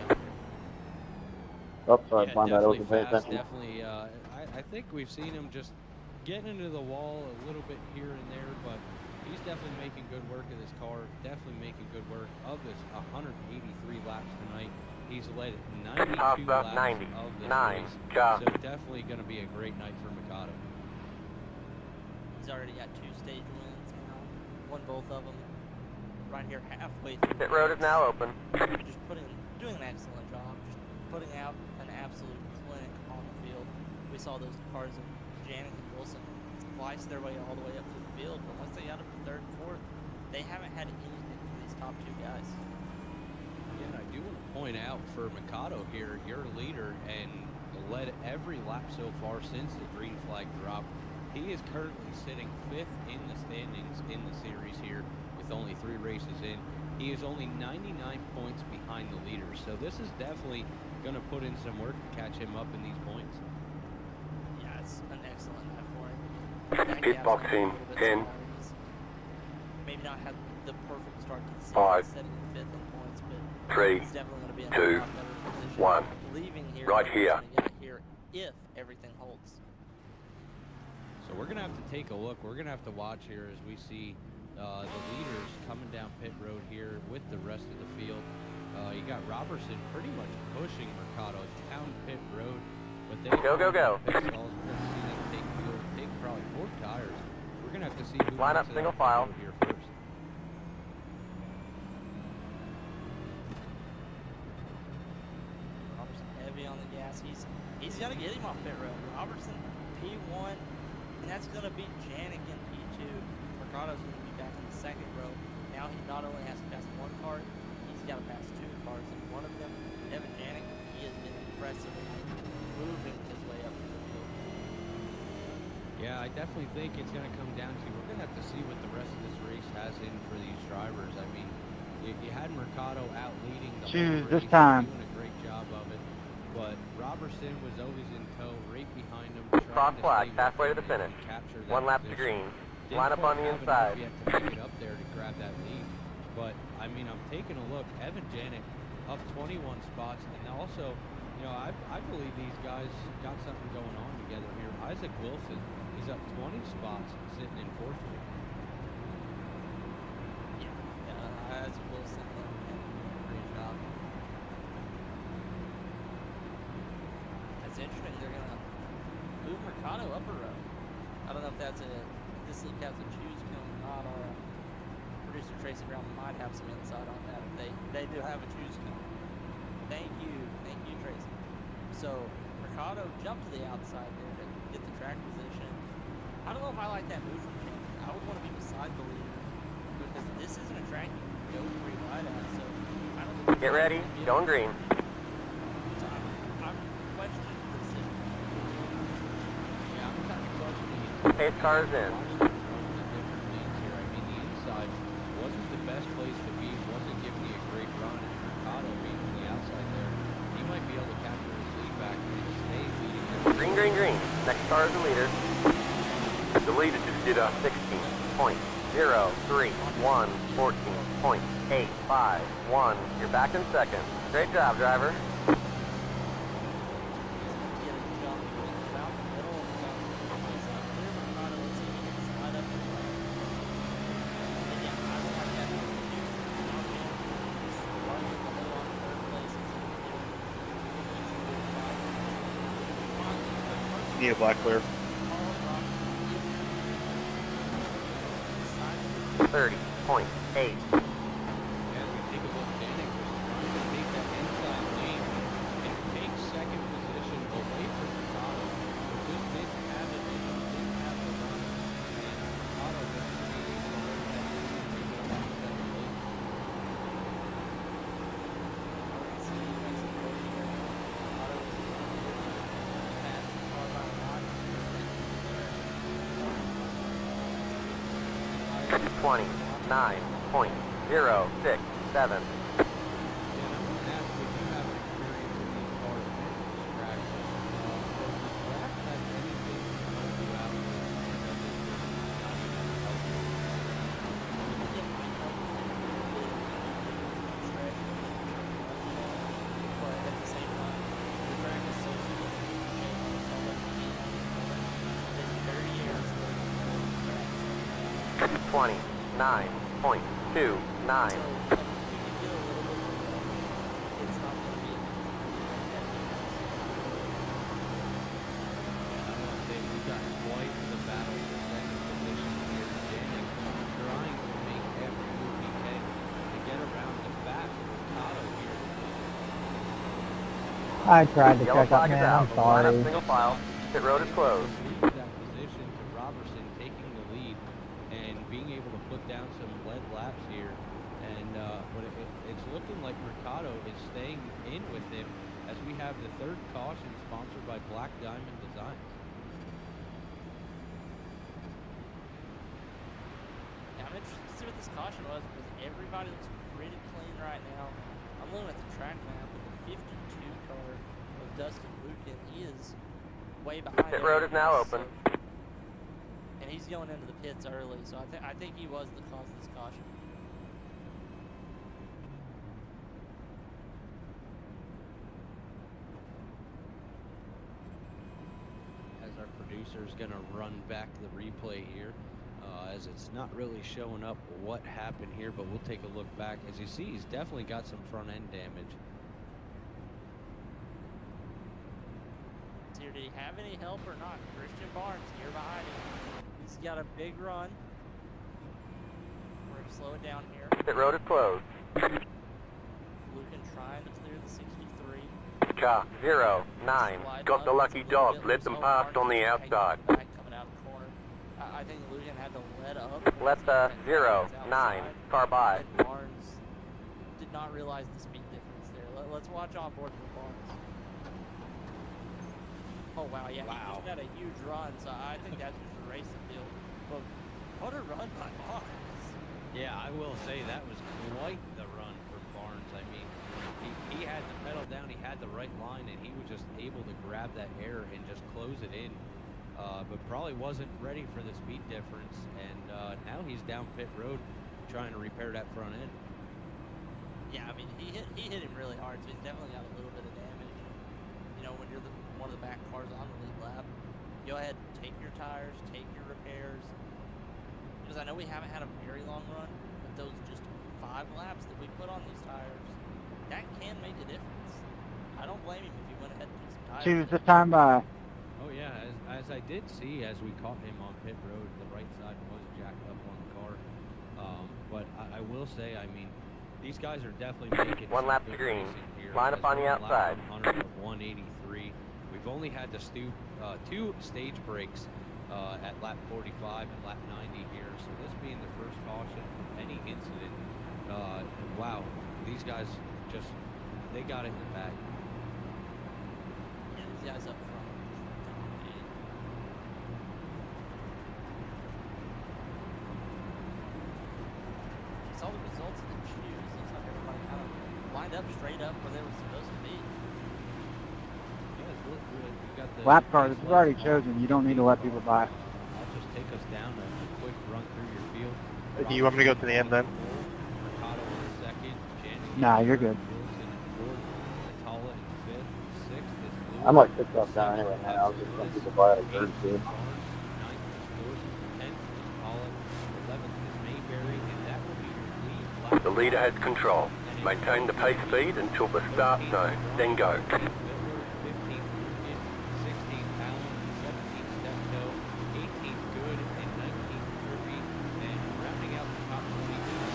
Oh, sorry, Yeah, my bad, I definitely wasn't paying fast, attention. definitely. I think we've seen him just getting into the wall a little bit here and there, but he's definitely making good work of this car. Definitely making good work of this 183 laps tonight. He's led 92 Top laps up of 99. this race. Car. So definitely going to be a great night for Mikado. He's already got 2 stage wins now. Won both of them. Right here halfway through. Pit road is now open. Just doing an excellent job. Just putting out an absolute clinic on the field. We saw those cars of Janik and Wilson slice their way all the way up to the field, but once they got up to 3rd and 4th, they haven't had anything from these top 2 guys. Yeah, and I do want to point out for Mikado here, your leader and led every lap so far since the green flag drop. He is currently sitting 5th in the standings in the series here with only 3 races in. He is only 99 points behind the leader, so this is definitely going to put in some work to catch him up in these points. Yeah, it's an excellent night for him. Pit box team, 10. Maybe not had the perfect start to the season, 5, setting 5th in points, but 3, he's definitely going to be in 2, a lot better position. 1. Leaving here, Right he's here. gonna get here if everything holds. So we're going to have to take a look. We're going to have to watch here as we see the leaders coming down pit road here with the rest of the field. You got Robertson pretty much pushing Mercado down pit road. But they Go. Pit stalls. We're going to see them take fuel, take probably 4 tires. We're going to have to see who Line up gets to single that file. road here first. Robertson heavy on the gas. He's going to get him off pit road. Robertson P1, and that's going to be Janik in P2. Mercado's going to be back in the second row. Now he not only has to pass one car, he's got to pass 2 cars. And one of them, Evan Janik, he has been impressive moving his way up to the field. Yeah, I definitely think it's going to come down to, we're going to have to see what the rest of this race has in for these drivers. I mean, you had Mercado out leading the whole race, this time. doing a great job of it. But Robertson was always in tow, right behind him. Cross trying to flag, stay halfway to with the him and finish. capture that 1 lap to position. green. Didn't Line up quite on the have enough inside. yet to make it up there to grab that lead. But, I mean, I'm taking a look. Evan Janik up 21 spots. And also, you know, I believe these guys got something going on together here. Isaac Wilson, he's up 20 spots sitting in 4th right now. Yeah, Isaac Wilson, great job. That's interesting. They're going to move Mercado up a row. I don't know if that's this league has a choose cone or not, or producer Tracy Brown might have some insight on that if they do have a choose cone. Thank you, Tracy. So Mercado jumped to the outside there to get the track position. I don't know if I like that move from Janik. I would want to be beside the leader because this isn't a track you can go free wide at. So I don't think Get ready, going green. So I'm questioning the decision. Yeah, I'm kind of questioning it. Pace cars in. Watching the different lanes here. I mean, the inside wasn't the best place to be. Wasn't giving me a great run. And Mercado being on the outside there, he might be able to capture his lead back and stay leading. Green. Next car is the leader. The leader just did a 16.031, 14.851. You're back in second. Great job, driver. Get a jump about the middle, so he's clear Mercado. Let's see if he can slide up the lane. And yeah, I would like that. Jump in, run in the middle on third place. Need a black clear. 30.8. As we take a look, Janik was trying to take that inside lane and take second position away from Mercado, but just didn't have it in him, didn't have the run, and Mercado just being able to hold that lead and take it back to second place. $29.067. Yeah, and I'm going to ask if you have experience in these cars and this track. Does the track have anything to help you out with $29.29. We've got quite the battle for second position here. Janik trying to make every move he can to get around the fast Mercado here. I tried to Yellow check up, flag is man. out. I'm Line up sorry. single file. Pit road is closed. Leaves that position to Robertson taking the lead and being able to put down some lead laps here. And but it's looking like Mercado is staying in with him as we have the third caution sponsored by Black Diamond Designs. Yeah, I'm interested to see what this caution was because everybody looks pretty clean right now. I'm looking at the track map and the 52 car of Dustin Lucan, he is way behind. Pit road is now everybody, open. And he's going into the pits early, so I think he was the cause of this caution. As our producer is going to run back the replay here, as it's not really showing up what happened here, but we'll take a look back. As you see, he's definitely got some front end damage. Did he have any help or not? Christian Barnes here behind him. He's got a big run. We're going to slow it down here. Pit road is closed. Lucan trying to clear the 63. Car 09. Got the lucky dog. Let them past on the outside. Coming out of the corner. I think Lucan had to let up. Let the 09. Car by. And Barnes did not realize the speed difference there. Let's watch on board for Barnes. Oh, wow, yeah, he just had a huge run, so I think that's just a racing deal. But what a run by Barnes. Yeah, I will say that was quite the run for Barnes. I mean, he had the pedal down, he had the right line, and he was just able to grab that air and just close it in. But probably wasn't ready for the speed difference, and now he's down pit road trying to repair that front end. Yeah, I mean, he hit him really hard, so he's definitely got a little bit of damage. You know, when you're one of the back cars on the lead lap, go ahead, take your tires, take your repairs. Because I know we haven't had a very long run, but those just 5 laps that we put on these tires, that can make a difference. I don't blame him if he went ahead and put some tires. Choose the time by. Oh yeah, as I did see as we caught him on pit road, the right side was jacked up on the car. But I will say, I mean, these guys are definitely making one lap to green. Line up on the outside. 100 of 183. We've only had to do 2 stage breaks at lap 45 and lap 90 here. So this being the first caution from any incident. And wow, these guys just, they got it in the bag. Yeah, these guys up front. Saw the results of the choose. Looks like everybody kind of lined up straight up where they were supposed to be. Yeah, it's looked good. We got the Lap car, this is already chosen. You don't need to let people by. I'll just take us down a quick run through your field. Do you want me to go to the end then? Mercado in second. Nah, you're good. Wilson in fourth. Natala in fifth. Sixth is Lewis. I'm like 6 up down anyway, man. I was just going to people by at a third too. Ninth is Lewis. 10th is Pollock. 11th is Mayberry. And that will be your lead. The leader has control. Maintain the pace speed until the start zone, then go. 15th Lucan, 16th Allen, 17th Steptoe, 18th Good, and 19th Kirby. And rounding out the top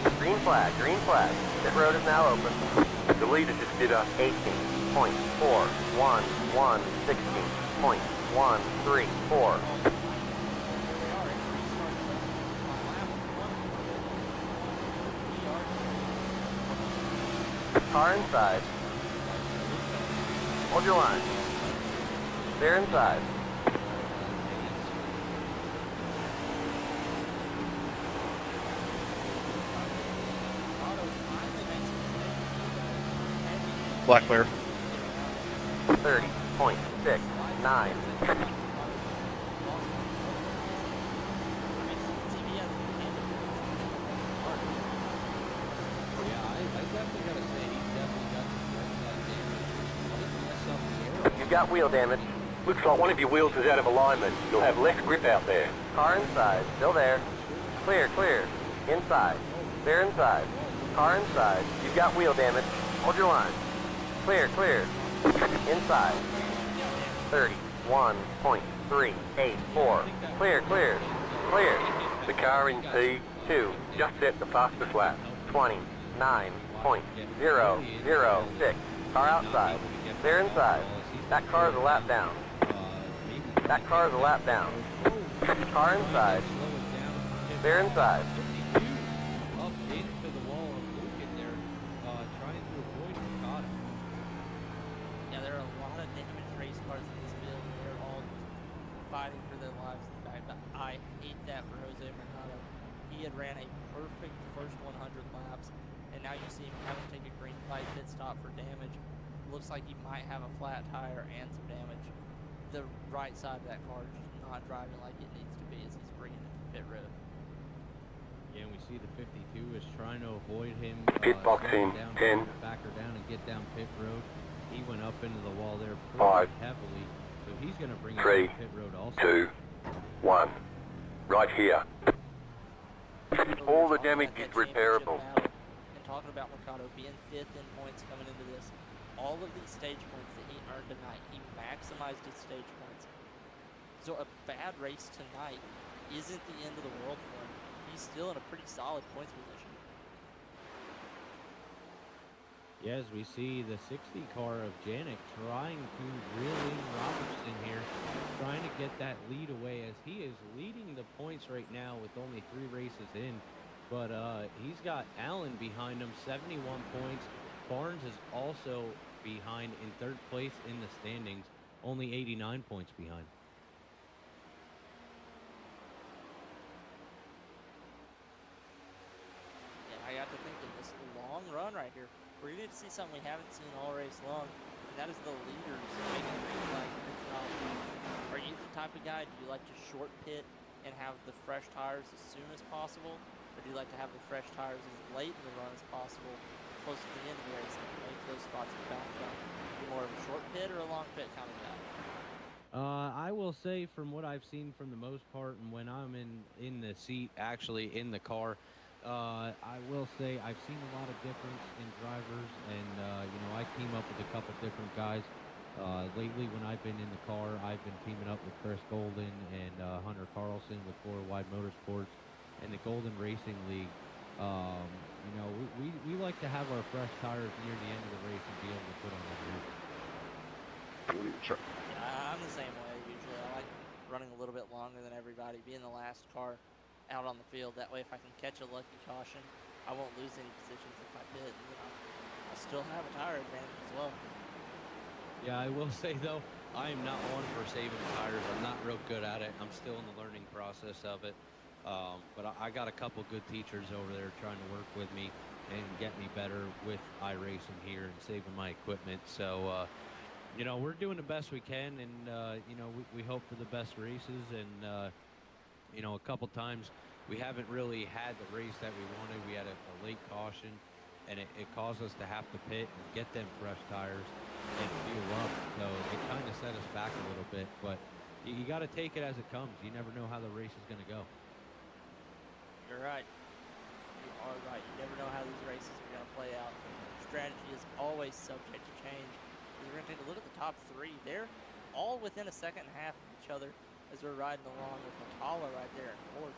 22. Green flag, green flag. Pit road is now open. The leader just did a 18.411, 16.134. Car inside. Hold your line. They're inside. Black clear. 30.69. You've got wheel damage. Looks like one of your wheels is out of alignment. You'll have less grip out there. Car inside. Still there. Clear, clear. Inside. They're inside. Car inside. You've got wheel damage. Hold your line. Clear, clear. Inside. 31.384. Clear, clear. Clear. The car in P2 just set the fastest lap. 29.006. Car outside. They're inside. That car is a lap down. That car is a lap down. Car inside. They're inside. Up into the wall of Lucan there, trying to avoid Mercado. Yeah, there are a lot of damaged race cars in this field. They're all just fighting for their lives in the back. But I hate that for Jose Mercado. He had ran a perfect first 100 laps, and now you see him having to take a green flag pit stop for damage. Looks like he might have a flat tire and some damage. The right side of that car is just not driving like it needs to be as he's bringing it to pit road. Yeah, and we see the 52 is trying to avoid him. Pit box in, 10. Back her down and get down pit road. He went up into the wall there pretty 5. heavily. So he's going to bring it 3, to pit road also. 2, 1. Right here. All the damage is repairable. And talking about Mercado being 5th in points coming into this, all of these stage points that he earned tonight, he maximized his stage points. So a bad race tonight isn't the end of the world for him. He's still in a pretty solid points position. Yeah, as we see the 60 car of Janik trying to reel in Robertson here, trying to get that lead away as he is leading the points right now with only 3 races in. But he's got Allen behind him, 71 points. Barnes is also behind in 3rd place in the standings, only 89 points behind. And I got to thinking, this long run right here, we're going to see something we haven't seen all race long, and that is the leaders making green flag finishes. Are you the type of guy, do you like to short pit and have the fresh tires as soon as possible, or do you like to have the fresh tires as late in the run as possible, close to the end of the race, and make those spots back up? Are you more of a short pit or a long pit kind of guy? I will say from what I've seen from the most part, and when I'm in the seat, actually in the car, I will say I've seen a lot of difference in drivers, and you know, I team up with a couple different guys. Lately, when I've been in the car, I've been teaming up with Chris Golden and Hunter Carlson with 4 Wide Motorsports and the Golden Racing League. You know, we like to have our fresh tires near the end of the race and be able to put on the roof. Yeah, I'm the same way usually. I like running a little bit longer than everybody, being the last car out on the field. That way, if I can catch a lucky caution, I won't lose any positions if I pit. And, you know, I'll still have a tire advantage as well. Yeah, I will say though, I am not one for saving tires. I'm not real good at it. I'm still in the learning process of it. But I got a couple good teachers over there trying to work with me and get me better with iRacing here and saving my equipment. So, you know, we're doing the best we can, and you know, we hope for the best races. And you know, a couple times we haven't really had the race that we wanted. We had a late caution, and it caused us to have to pit and get them fresh tires and fuel up. So it kind of set us back a little bit, but you got to take it as it comes. You never know how the race is going to go. You're right. You are right. You never know how these races are going to play out. Strategy is always subject to change. We're going to take a look at the top 3. They're all within a second and a half of each other as we're riding along with Nsrla right there in 4th.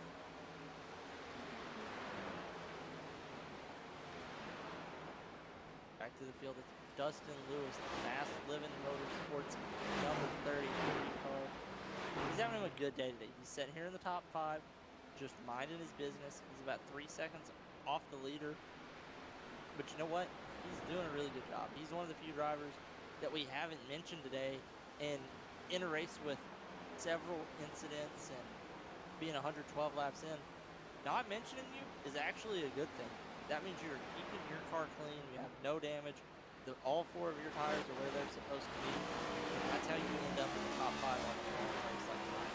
Back to the field, it's Dustin Lewis, the Fast Living Motorsports number 33 car. He's having a good day today. He's sitting here in the top 5, just minding his business. He's about 3 seconds off the leader. But you know what? He's doing a really good job. He's one of the few drivers that we haven't mentioned today, and in a race with several incidents and being 112 laps in, not mentioning you is actually a good thing. That means you're keeping your car clean, you have no damage, all 4 of your tires are where they're supposed to be. That's how you end up in the top 5 on a long race like tonight.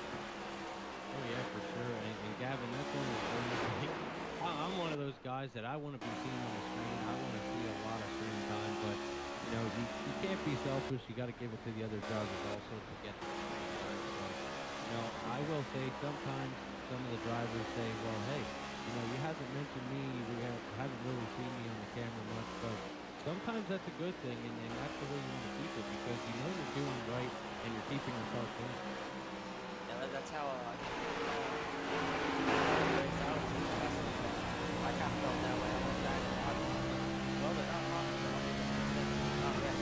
Oh yeah, for sure. And Gavin, that's one of the things. I'm one of those guys that I want to be seen on the screen. I want to see a lot of screen time, but you know, you can't be selfish. You got to give it to the other drivers also to get the screen time. So, you know, I will say sometimes some of the drivers say, well, hey, you know, you haven't mentioned me. You haven't really seen me on the camera much, but sometimes that's a good thing, and that's the way you want to keep it, because you know you're doing right and you're keeping your car clean. Yeah, that's how I kind of felt that way. I went back and watched it. Well, they're not wrong. Not yet.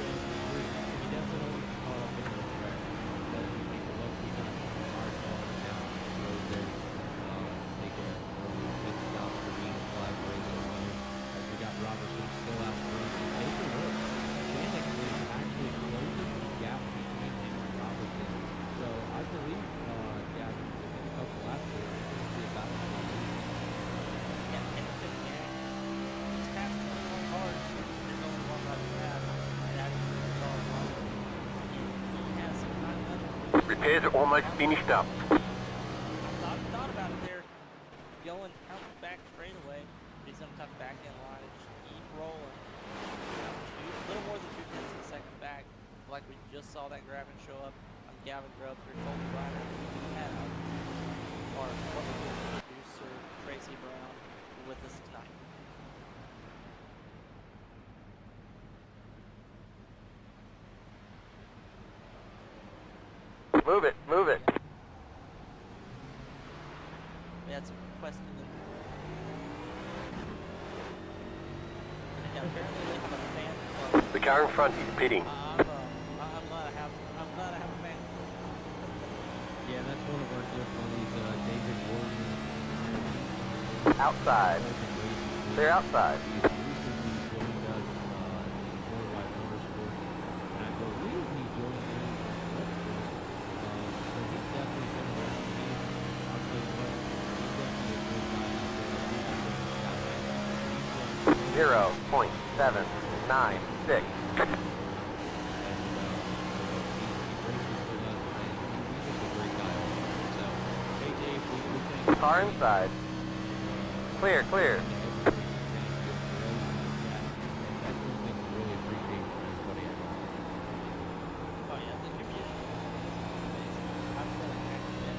We definitely want to call up in the track. But we take a look. We got our car down the road there. Taking a early pit stop for me and flag race as we got Robertson still out front. And take a look. Janik is actually closing the gap between him and Robertson. So I believe, Gavin, within a couple laps here, we're going to see a battle. Yeah, and it's past 21 cars. There's only one left to pass. And that's Charles Robertson. And he has some time left. Repairs are almost finished up. Thought about it there. Going out the back straightaway. Be some type of back end line and just keep rolling. A little more than 2 tenths of a second back. like we just saw that Gravin show up. I'm Gavin Grubb, your Colton Briner. We have our wonderful producer, Tracy Brown, with us tonight. Move it, move it. We had some questions. And apparently they have a fan club. The car in front is pitting. I'm glad I have a fan club. Yeah, that's one of our good buddies, David Gordon. Outside. They're outside. He's recently joined us in Worldwide Motorsports, and I believe he joined in so he's definitely been around the game. I'll tell you what, he's definitely a good guy out there. 0.796. Car inside. Clear, clear. Oh yeah, the community. I've been active in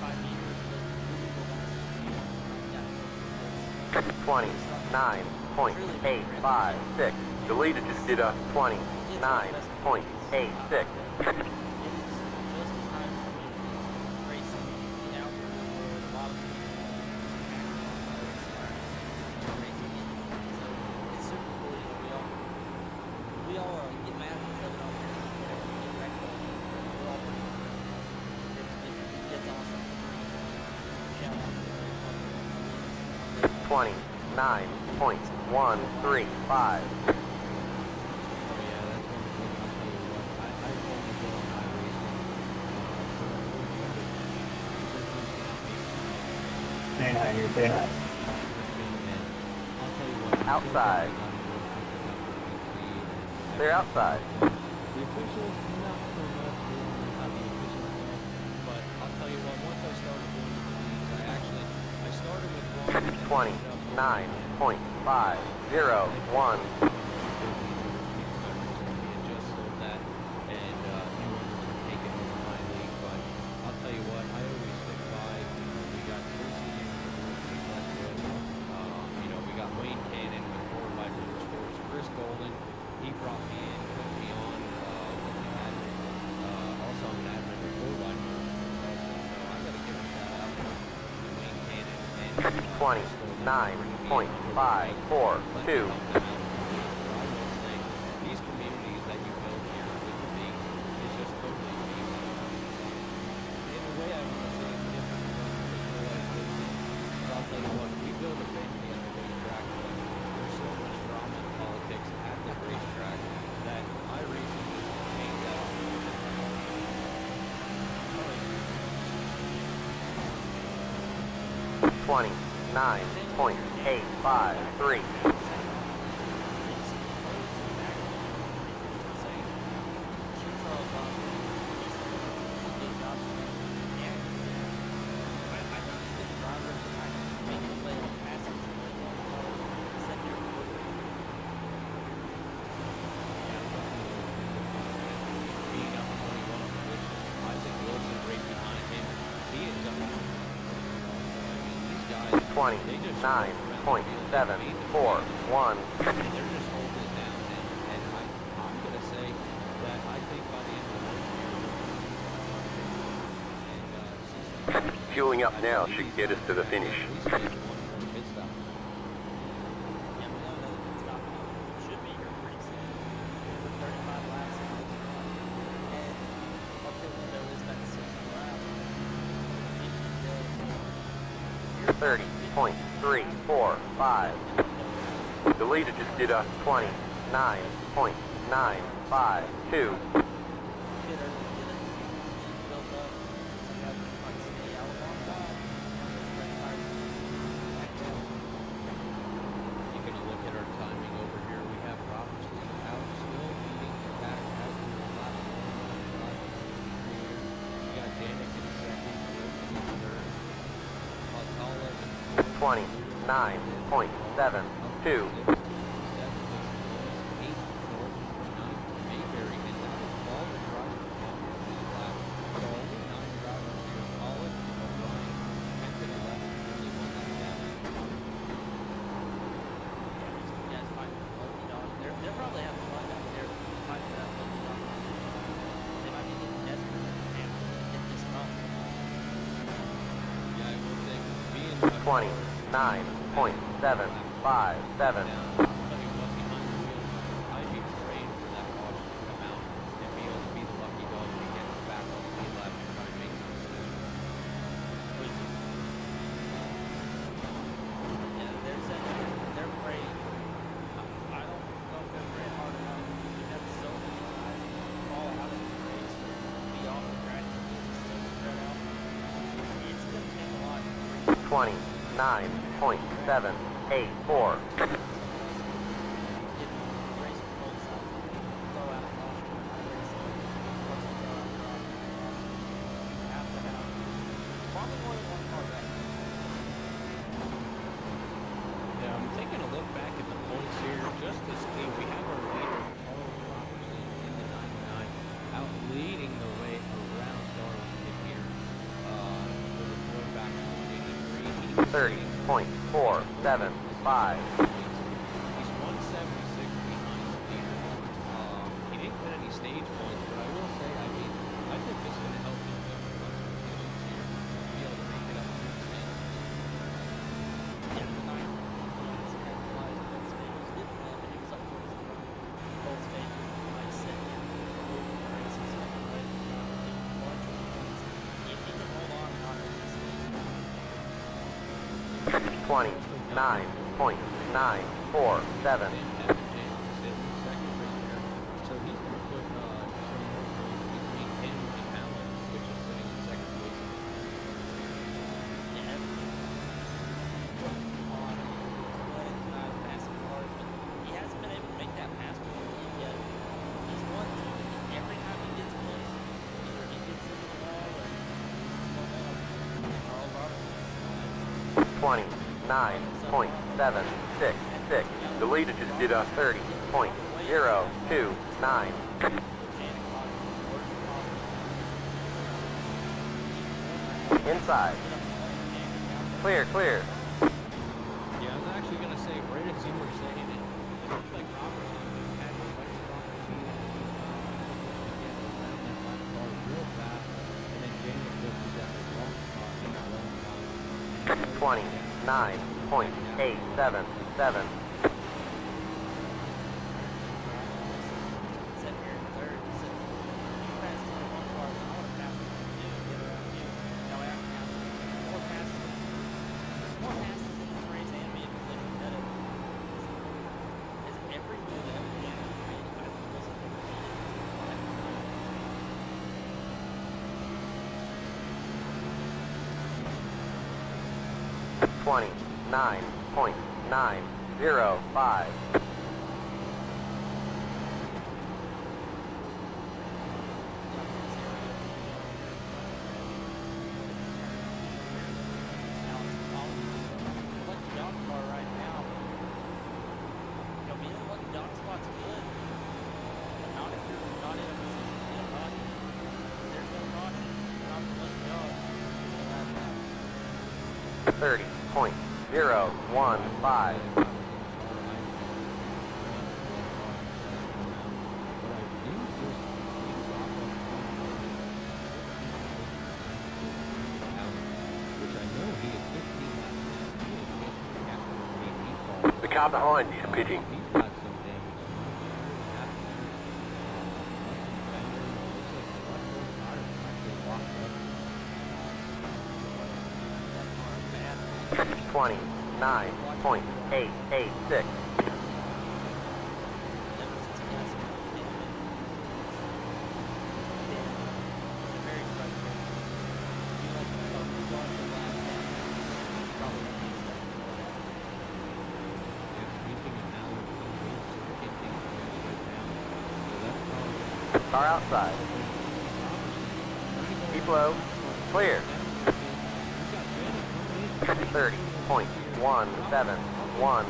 5 years, but 29.856. Deleted just did a 29.86. Awesome. 29.135. Stay high here, stay high. Outside. They're outside. The officials, not so much how the officials go, but I'll tell you what, once I started doing the leagues, I started with one. 29.501. Just sold that, and new owners have taken over my league, but I'll tell you what, I always stick by, we got Tracy in the league, that's good. We got Wayne Cannon with Worldwide Motorsports, Chris Golden, he brought me in, put me on, looking at it. Also I'm an admin with Worldwide Motorsports, so I gotta give a shout out to Wayne Cannon and 29.542. These communities that you build here with the league is just totally unique. In a way, I want to say it's different from real life racing. But I'll tell you what, we build a family at the racetrack, but there's so much drama and politics at the racetrack that iRacing just change that off. 29.853. Being up 21, which Isaac Wilson right behind him, he ends up on. These guys, they just 29.741. and they're just holding it down. And I'm going to say that I think by the end of the race, Fueling up now should get us to the finish. at least make one more pit stop. Yeah, we got another pit stop. Should be here pretty soon. With 35 laps in this run. And our pit window is about 64 hours. 30.345. Deleted just did a 29.952. You're going to look at our timing over here. We have Robertson out still leading the pack as we were last one. We got Danik in second, Wilson in third. Altala in fourth. 29.72. 29.757. I'd be praying for that caution to come out and be able to be the lucky dog to get back on the left and try to make some decisions. Yeah, they're praying. I don't know if they're praying hard enough. We have so many guys fall out of this race, be off the track, it's so spread out. It's going to take a lot. 29.784. Yeah, I'm taking a look back at the points here just to see. We have our leader, Carl Robertson, in the 99, out leading the way around Darli here. For the throwback to the 30.475. He's 176 behind the leader. He didn't get any stage points, but I will say, I mean, I think this is going to help him build some positions here to be able to make it up to the stage. Twenty nine point nine four seven. So he's going to put between him and Allen, which is sitting in second place. He hasn't been able to make that pass to him yet. He's won every time he gets close. Either he gets into the wall or Carl Robertson. 29.766. The leader just did a 30.029. Inside. Clear, clear. Yeah, I was actually going to say, right as you were saying it, it looked like Robertson had a quite strong speed to get around that last car real fast, and then James looked at that long spot in that long spot. 29.877. Sitting here in third, you passed 21 cars, I want to pass 22 to get around you. Now I have to have more passes. There's more passes in this race and vehicles that can cut it. Is every wheel that ever been in this race, I think was never needed. 29.905. Lucky dog car right now. You know, being in the lucky dog spot's good, but not if you're not in a position to get a run. There's no caution. You're not the lucky dog. You'll have that. 30.015. The car behind is pitting. Twenty 9.886. Car outside. Keep low. Clear. 30.171.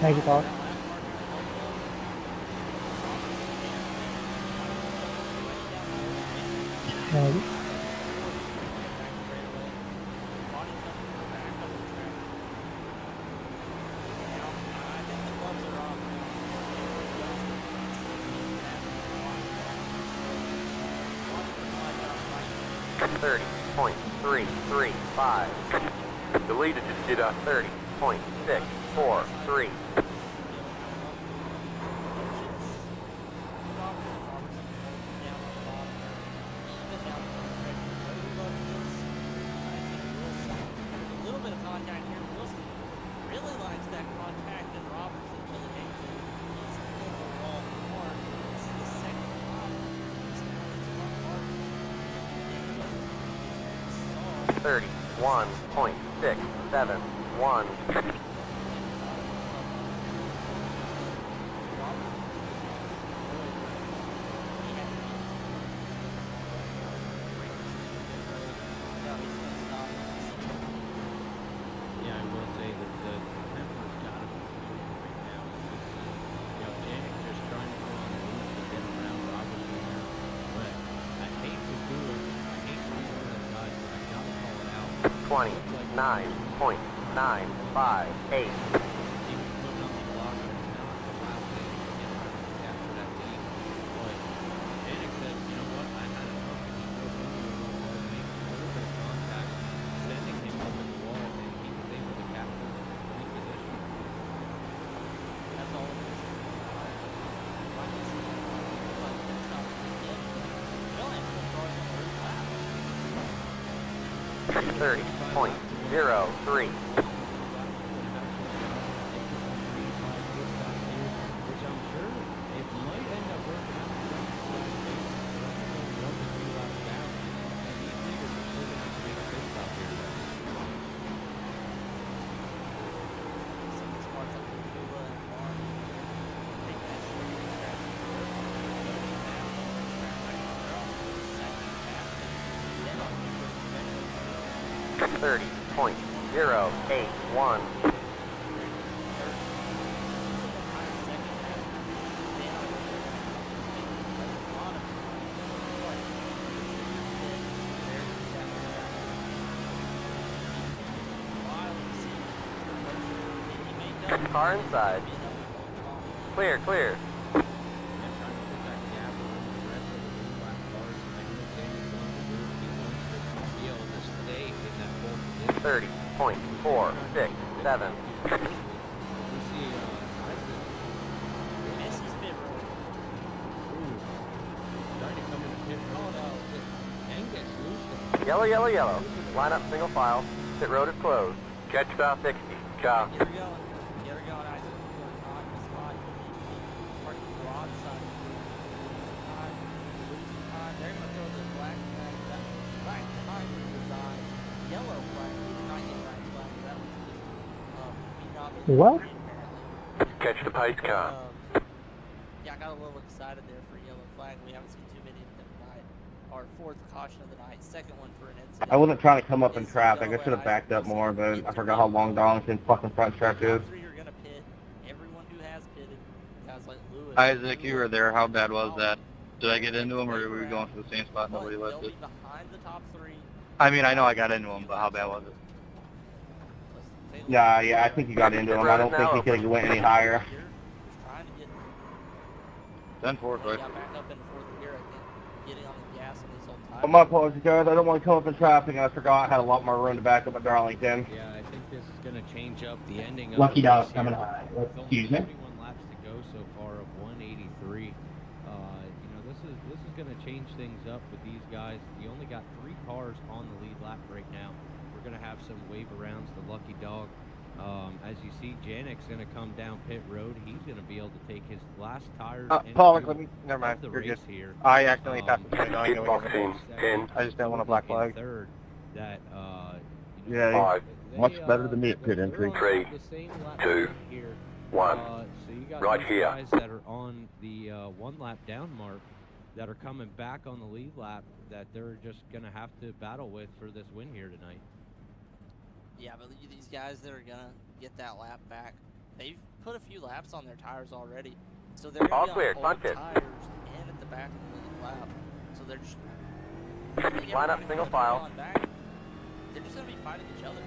Thank you, Paul. Thank you. 30.335. The leader just did a 30.643. One point 671. Yeah, I will say that the temper's got to be smooth right now. Janik just trying to go on the loose to get around Robertson there. But I hate to do it. I hate to do this, guys, but I got to call it out. 29.958. Thirty point 03. Thirty point 081. Car inside. Clear, clear. 30.467. Yellow, yellow, yellow. Line up single file. Pit road is closed. Catch about 60. Car. Get her going. Get her going, Isaac. On the spot. Parking broadside. Losing time. They're going to throw the black flag. That black behind the design. Yellow flag. Not yet black flag. That was just What? Catch the pace car. Yeah, I got a little excited there for yellow flag. We haven't seen too many of them tonight. Our fourth caution of the night. Second one for an incident. I wasn't trying to come up in traffic. I should have backed up more, but I forgot how long Darlington's fucking front stretch is. Three are going to pit. Everyone who has pitted, guys like Lewis. Isaac, you were there. How bad was that? Did I get into him, or were we going to the same spot But nobody they'll left be it? behind the top three. I mean, I know I got into him, but how bad was it? Let's take a look. Yeah, I think you got into him. I don't think he could have went any higher. Here, just trying to get. 10-4, They quick. got back up in fourth gear, I think, getting on the gas on these old tires. Oh, my apologies, guys. I don't want to come up in traffic, and I forgot I had a lot more room to back up at Darlington. Yeah, I think this is going to change up the ending of Lucky the dog race coming here. high. With only Excuse me. 31 laps to go so far of 183. This is going to change things up with these guys. You only got 3 cars on the lead lap right now. We're going to have some wave arounds the Lucky Dog. As you see, Janik's going to come down pit road. He's going to be able to take his last tires. Paul, let me. Never mind. The You're race good. here. I accidentally tapped the thing. I know Hitboxing. 10. I just don't want a black flag. Third, that, Yeah, 5. much better than me at pit entry. 3, 2, 1. So you got Right these here. guys that are on the 1 lap down mark that are coming back on the lead lap that they're just going to have to battle with for this win here tonight. Yeah, but these guys that are gonna get that lap back, they've put a few laps on their tires already, so they're All gonna clear, be on old front pit. tires and at the back of the lead lap. So they're just Line up single file. Back, they're just gonna be fighting each other.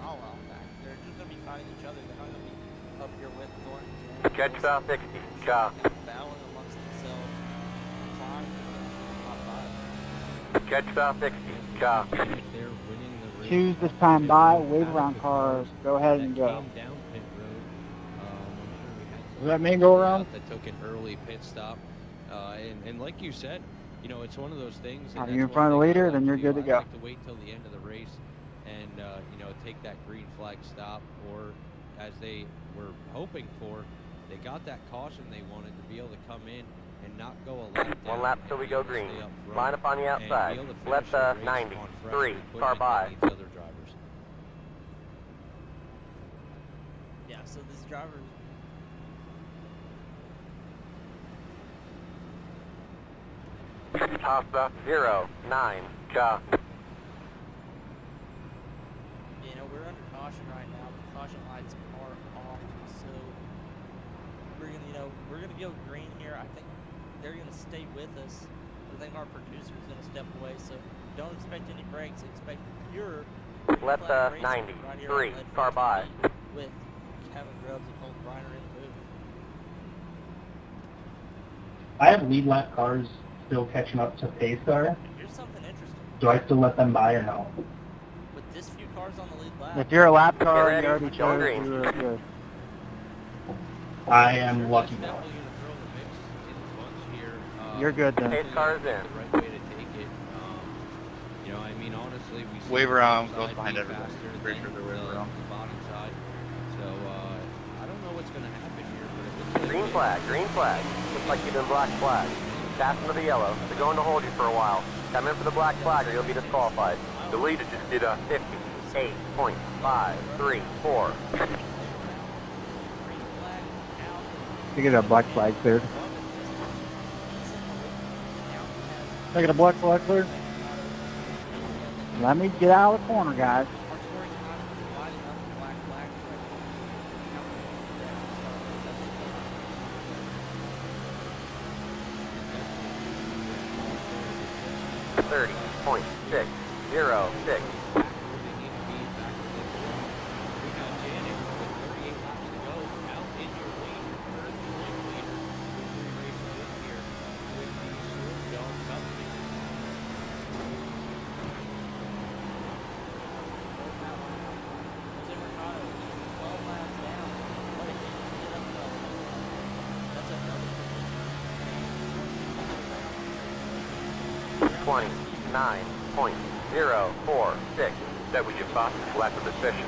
All out back. They're just gonna be fighting each other. They're not gonna be up here with Thornton. Catch about 60. Car. Battling amongst themselves, trying to finish top 5. Catch stop 60. Cha. They're winning the race. Choose this time by, wave around cars, go ahead and That go. came down pit road. I'm sure we had Does that mean go around? that took an early pit stop. And like you said, you know, it's one of those things. Are And you in that's front of the one thing I leader? like Then to you're do. good to I go. like to wait till the end of the race and, you know, take that green flag stop, or as they were hoping for, they got that caution they wanted to be able to come in and not go a lap down. One lap till we go green. Line up on the And be outside. able to finish Left the race 90. on fresher 3. equipment Car than by. these other drivers. Yeah, so this driver, Costa 0, 9. Cha. you know, we're under caution right now. The caution lights are off, so we're gonna, you know, we're gonna go green here. I think they're gonna stay with us. I think our producer is gonna step away, so don't expect any breaks. Expect pure Left flat racing 90. right here 3. on Lead Car by. TV with Kevin Grubbs and Holt Briner in the booth. I have lead lap cars still catching up to pace car. Here's something interesting. Do I still let them by or no? With this few cars on the lead lap, If you're a lap car ready, and you already go chose, green. you're good. I am lucky That's though. definitely gonna throw the mix in the bunch here. You're good then. Pace car is in. The right way to take it. You know, I mean, honestly, we see Wave the around, top goes side behind be everybody. faster Pretty than sure they're waving around. the bottom side. So I don't know what's gonna happen here, but it looks like Green flag. Green flag. Looks like you've been black flag. Pass into the yellow. They're going to hold you for a while. Come in for the black flag or you'll be disqualified. The leader just did a 58.534. green flag out. You get a black flag cleared. Can I get a black flag cleared? Let me get out of the corner, guys. Black flag. 30.606. Jose Mercado, 12 laps down. What if he can get up though? That's another position. 29.046. That was your fastest lap of the session.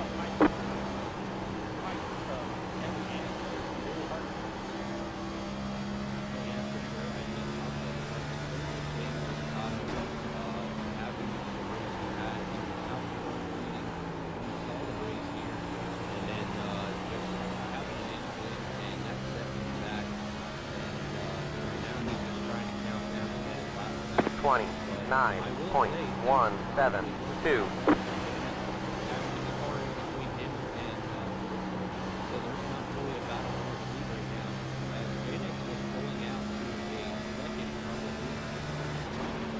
Twenty. 29.172.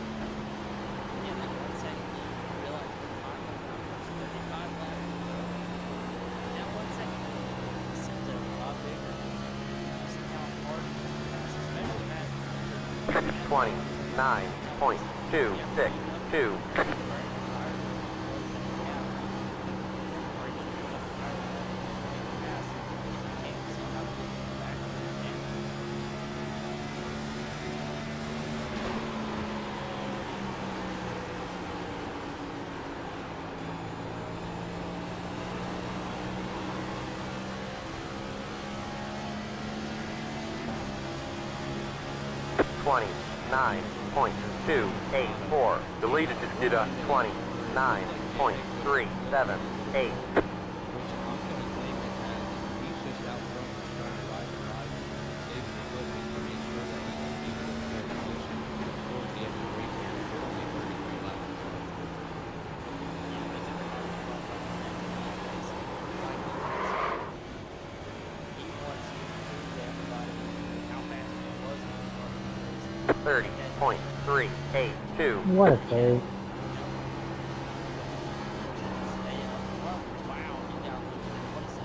Yeah, then 1 second you realize we're finally there's 35 laps to go. Now 1 second it seems a lot bigger. You see how hard it is, especially fast. 29.262. Twenty-nine point 284. The leader just did a 29.378. He wants to prove to everybody how fast he was when he was running the race. 30.382. What a save.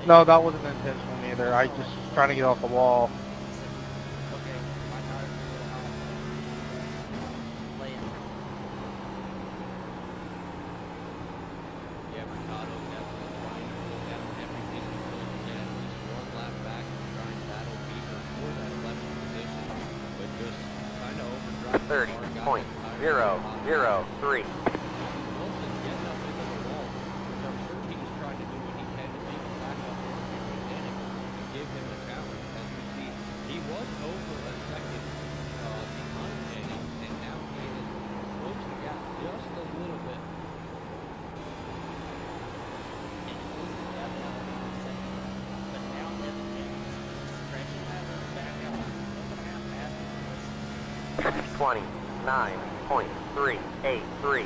No, that wasn't intentional either. I just trying to get off the wall. 30.003. Wilson getting up into the wall, which I'm sure he was trying to do what he can to make him back up there and give him a challenge. As we see, he was over a second behind Denny, and now he is closing the gap just a little bit. And Wilson got down for a second. But now Evan James stretching that road back out. 1.5 passes. 29.383.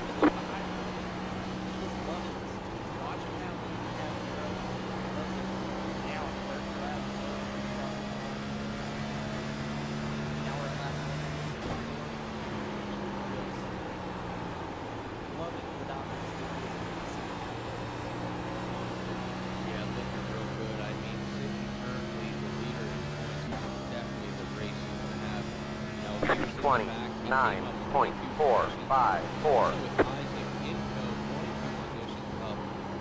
Yeah, looking real good. I mean, Sidney currently the leader in points. Definitely the race he's going to have. You know, he was in the back. He came up with 29.454. with Isaac in code, 22 positions up.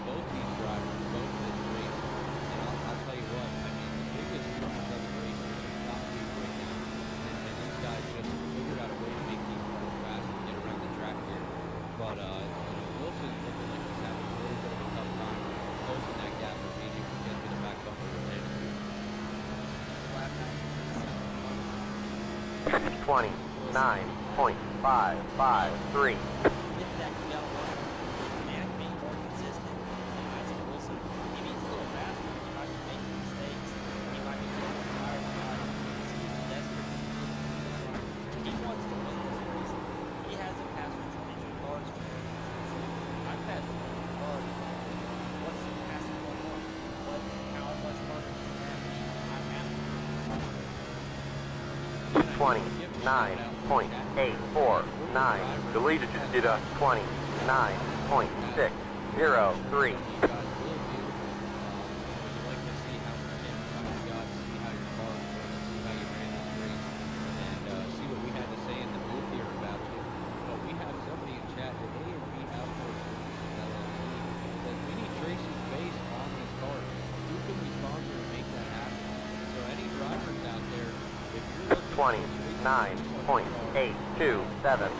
Both these drivers, both this race. And I'll tell you what, I mean, the biggest numbers of the race is the top two right now. And these guys just figured out a way to make these cars fast and get around the track here. But, you know, Wilson's looking like he's having a little bit of a tough time closing that gap for being able to get to the back bumper with him. 29.553. If that can go on, man, being more consistent. Isaac Wilson, he needs a little faster. He might be making mistakes. He might be getting tired. He's desperate. He wants to win this race. He hasn't passed for 22 cars. I've passed 22 cars. What's passing one more? What? How much harder can that be? I'm happy. 29.849. The leader just did a 29.603. If you're looking 29.827.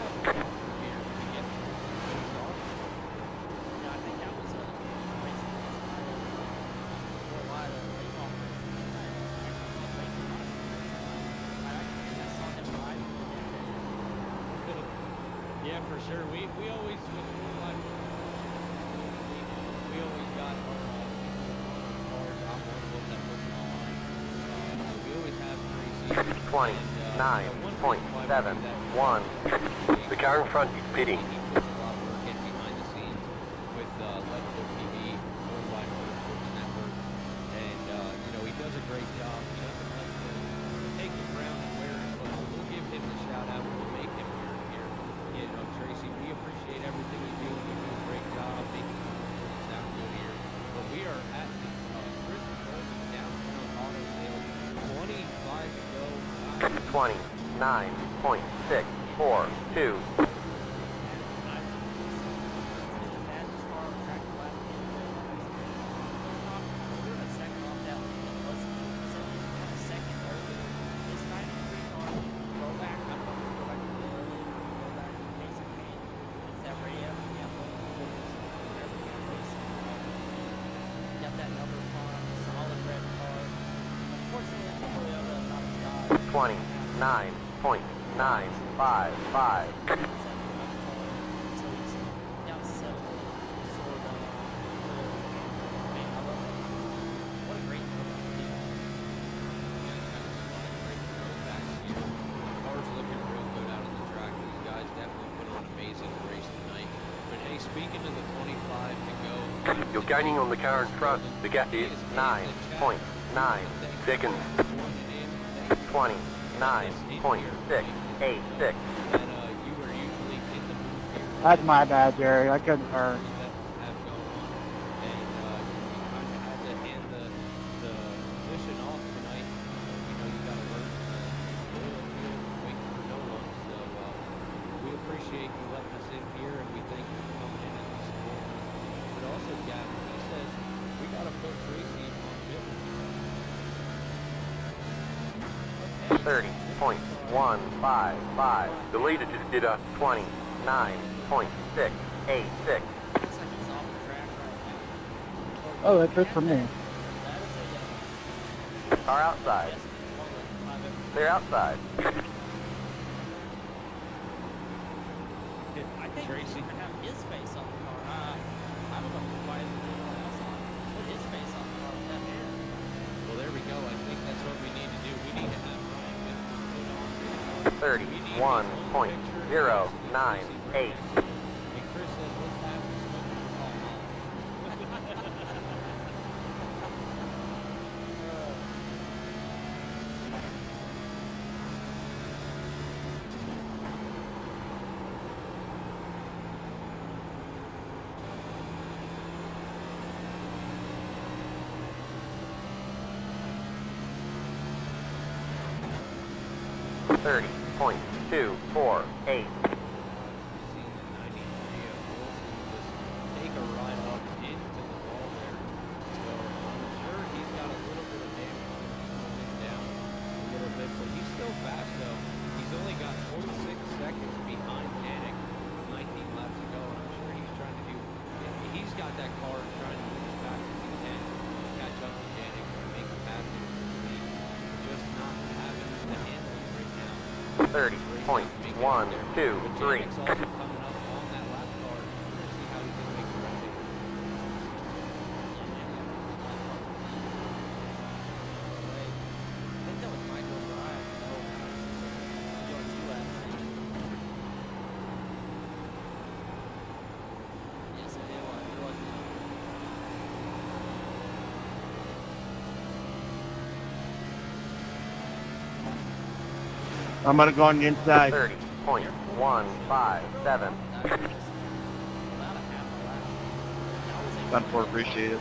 Yeah, for sure. We always got our cars. I'm one of them that puts them online. We always have Tracy. 29.71. The car in front is pitting. He puts a lot of work in behind the scenes with Leatherwood TV, Worldwide Motorsports Network, and you know, he does a great job. He doesn't like to take the crown and wear it, but we'll give him the shout out. We'll make him wear it here. You know, Tracy, we appreciate everything you do. You do a great job making it sound good here. But we are at the Christmas Golden Downtown Auto Sales. 25 to go. 29.642. That number 5, solid red car. Unfortunately, it's a Toyota, not a Dodge. 29.955. So he's down 7, sort of. Man, I love that. What a great deal. Cars looking real good out on the track. These guys definitely put on an amazing race tonight. But hey, speaking of the 25 to go, You're gaining on the car in front. The gap is 9.9 seconds. 29.686. that you were usually in the booth here. That's my bad, Jerry. I couldn't turn. That have going on, and you kind of had to hand the position off tonight. You know, you got to learn oil field, waiting for no one. So we appreciate you letting us in here, and we thank you for coming in and supporting us. But also, Gavin, he says we got to put Tracy on pit. Okay. 30.155. The leader just did a 29.686. Looks like he's off the track right now. Oh, that's it for me. That is a Car outside. They're outside. I think Tracy can have his face on the car. I don't know why he's doing anyone else on. Put his face on the car with that hair. Well, there we go. I think that's what we need to do. We need to have Ryan Gifford put on. 31.098. And Chris says, let's have him smoke the ball home. Thirty point 248. Seeing the 93 of Wilson just take a ride up into the wall there. So I'm sure he's got a little bit of damage on him, slowing down a little bit, but he's still fast though. He's only got 46 seconds behind Janik, 19 laps to go, and I'm sure he's trying to do, he's got that car trying to move as fast as he can to catch up to Janik and make him faster. He's just not having the handle right now. 30.123. Janik's also coming up on that lap car. We're going to see how he's going to make the rest of it. I think that was Michael O'Brien. Doing 2 laps. Yes, it was. It was. I'm gonna go on the inside. 30.157. About a half a lap. Done for appreciate it.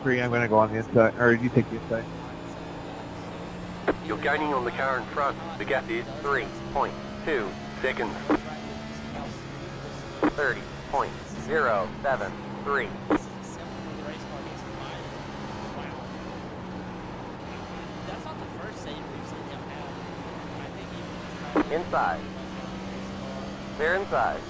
Three, I'm gonna go on the inside. Or you take the inside. You're gaining on the car in front. The gap is 3.2 seconds. 30.073. That's not the first save we've seen him have. I think he was Inside. They're inside.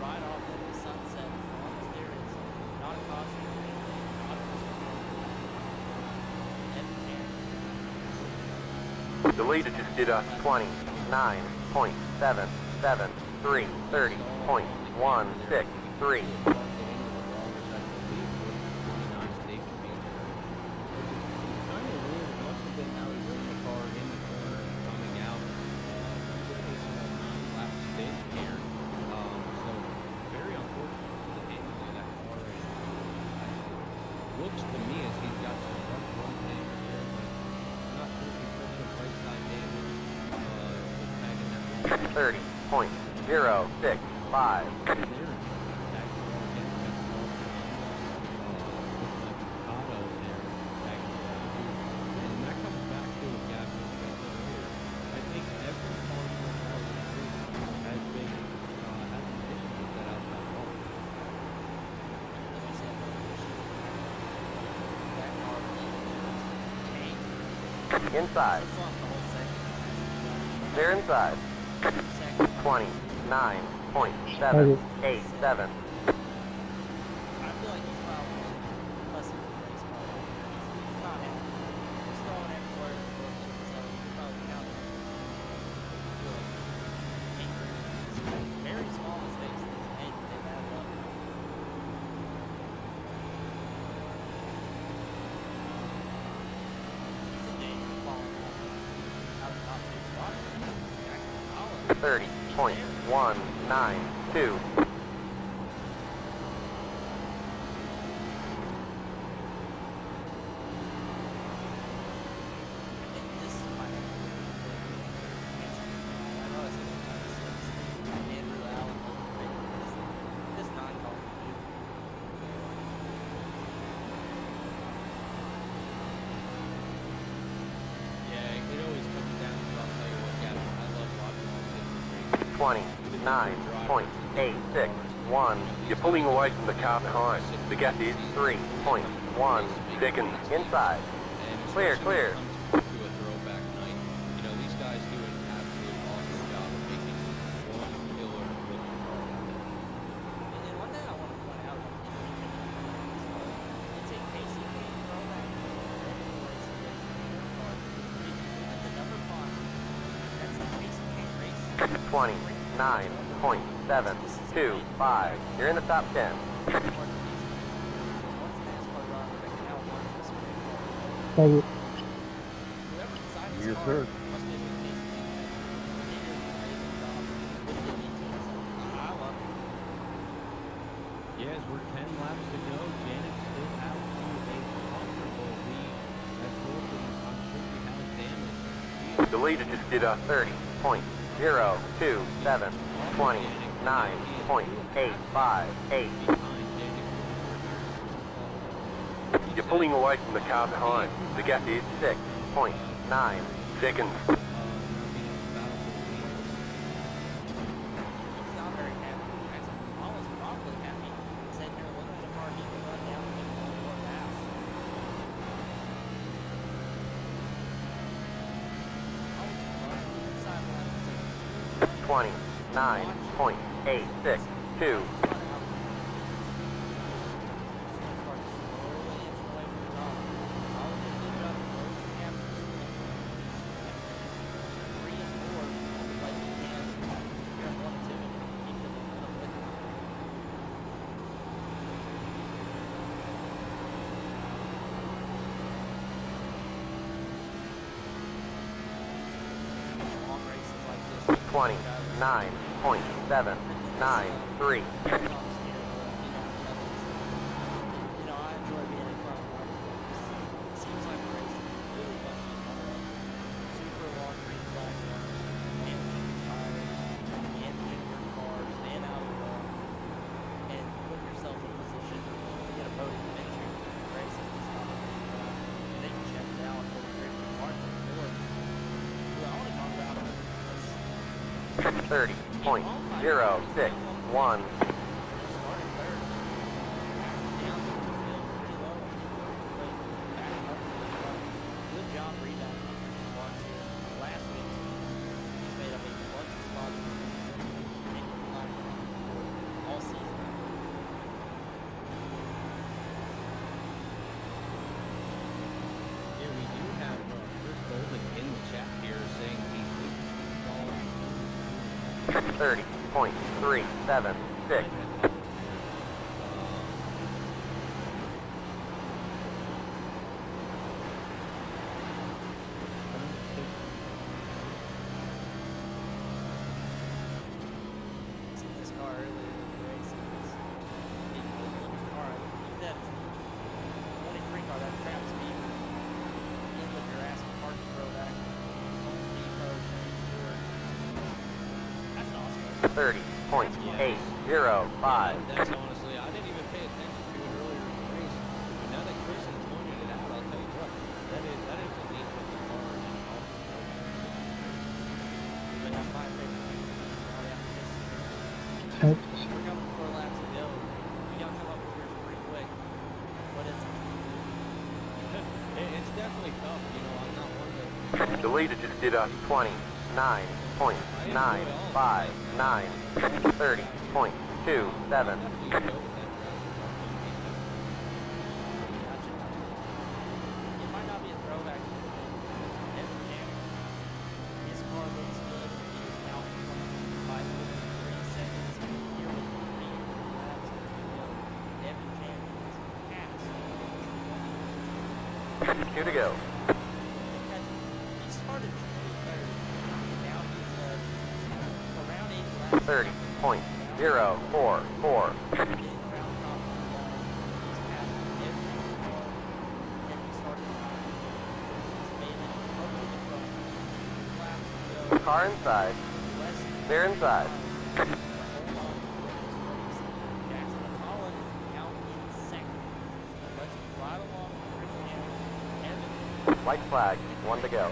Right off into the sunset, as long as there is not a caution or anything, not a whistle. The leader just did a 29.773. 30.163. Looks to me as he's got some rough run damage there, but I'm not sure if he took some right side damage with tagging that 30.065. Inside. They're inside. 29.787. I feel like he's probably less than the race car. He's not happy. He's throwing everywhere, so he's probably counting. Very small mistakes that he's made, but they've added up. He's in danger of falling out of the top 2 spot. Jackson Collins. 30.192. Yeah, it always comes down to, I'll tell you what, 29.861. You're pulling away from the car behind. The gap is 3.1 seconds. Inside. Clear, clear. To a throwback night, you know, these guys do an absolute awesome job of making one killer looking car out there. And one thing I want to point out, it's a Casey King throwback. The number 5, that's the Casey King race. 29.725. You're in the top 10. Thank you. Yes, sir. Yes, we're 10 laps to go. Janet still out to a comfortable lead as Wilson unfortunately has damage. The leader just did a 30.027. 29.858. You're pulling away from the car behind. The gap is 6.9 seconds. He's not very happy. Paul is probably happy. Sitting here looking at a car he can run down and make one more pass. Oh, inside line. 29.862. Long races like this. 29.793. You know, I enjoy being in front of one. It seems like a race really fun. Super long green flag runs, and tires, and your cars, and out of the way, and put yourself in a position to get a podium finish here in the race at this time. And they can check it out for Christian Martin Ford. Who I want to talk about this. 30.061. Good job rebounding once here. Last week, he's made up a bunch of spots all season. Yeah, we do have Chris Golden in the chat here saying he thinks he's 30.376. Seen this car earlier in the race. It was a good-looking car. I believe that is the 23 car. That's Travis Beaver in the Jurassic Park throwback. Home Depot, James Stewart. That's an awesome race. 30.805. That's honestly, I didn't even pay attention to it earlier in the race, but now that Chris has pointed it out, I'll tell you what, that is a neat looking car and an awesome car. But that's my favorite thing. Thanks. We're coming 4 laps to go. We gotta come up with yours pretty quick. What is it? It's definitely tough, you know, I'm not one to... The leader just did a 29.959. 30.27. It might not be a throwback. Every jam. His car looks good. He is out in front by 3 seconds. Here with 3 laps to go. Every jam is passed. 2 to go. He started 23rd. Now he's around 80 laps. 30.044. Car inside. They're inside. White flag. 1 to go.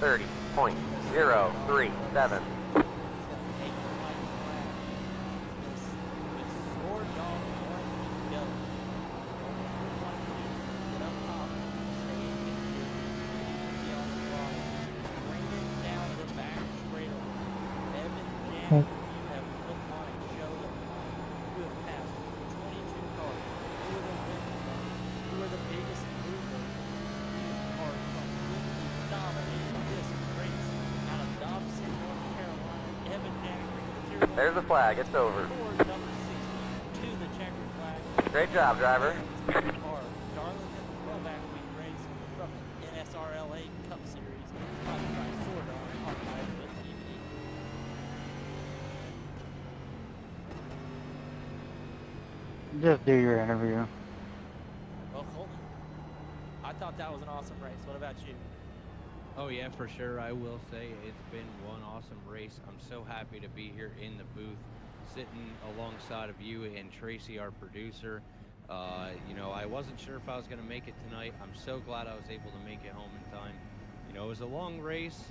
30.037. There's the flag. It's over. Great job, driver. Darli in the throwback week race from the Nsrla Cup Series, sponsored by Nsrla on Iowa TV. Just do your interview. Well, Colton, I thought that was an awesome race. What about you? Oh yeah, for sure. I will say it's been one awesome race. I'm so happy to be here in the booth, sitting alongside of you and Tracy, our producer. You know, I wasn't sure if I was going to make it tonight. I'm so glad I was able to make it home in time. You know, it was a long race.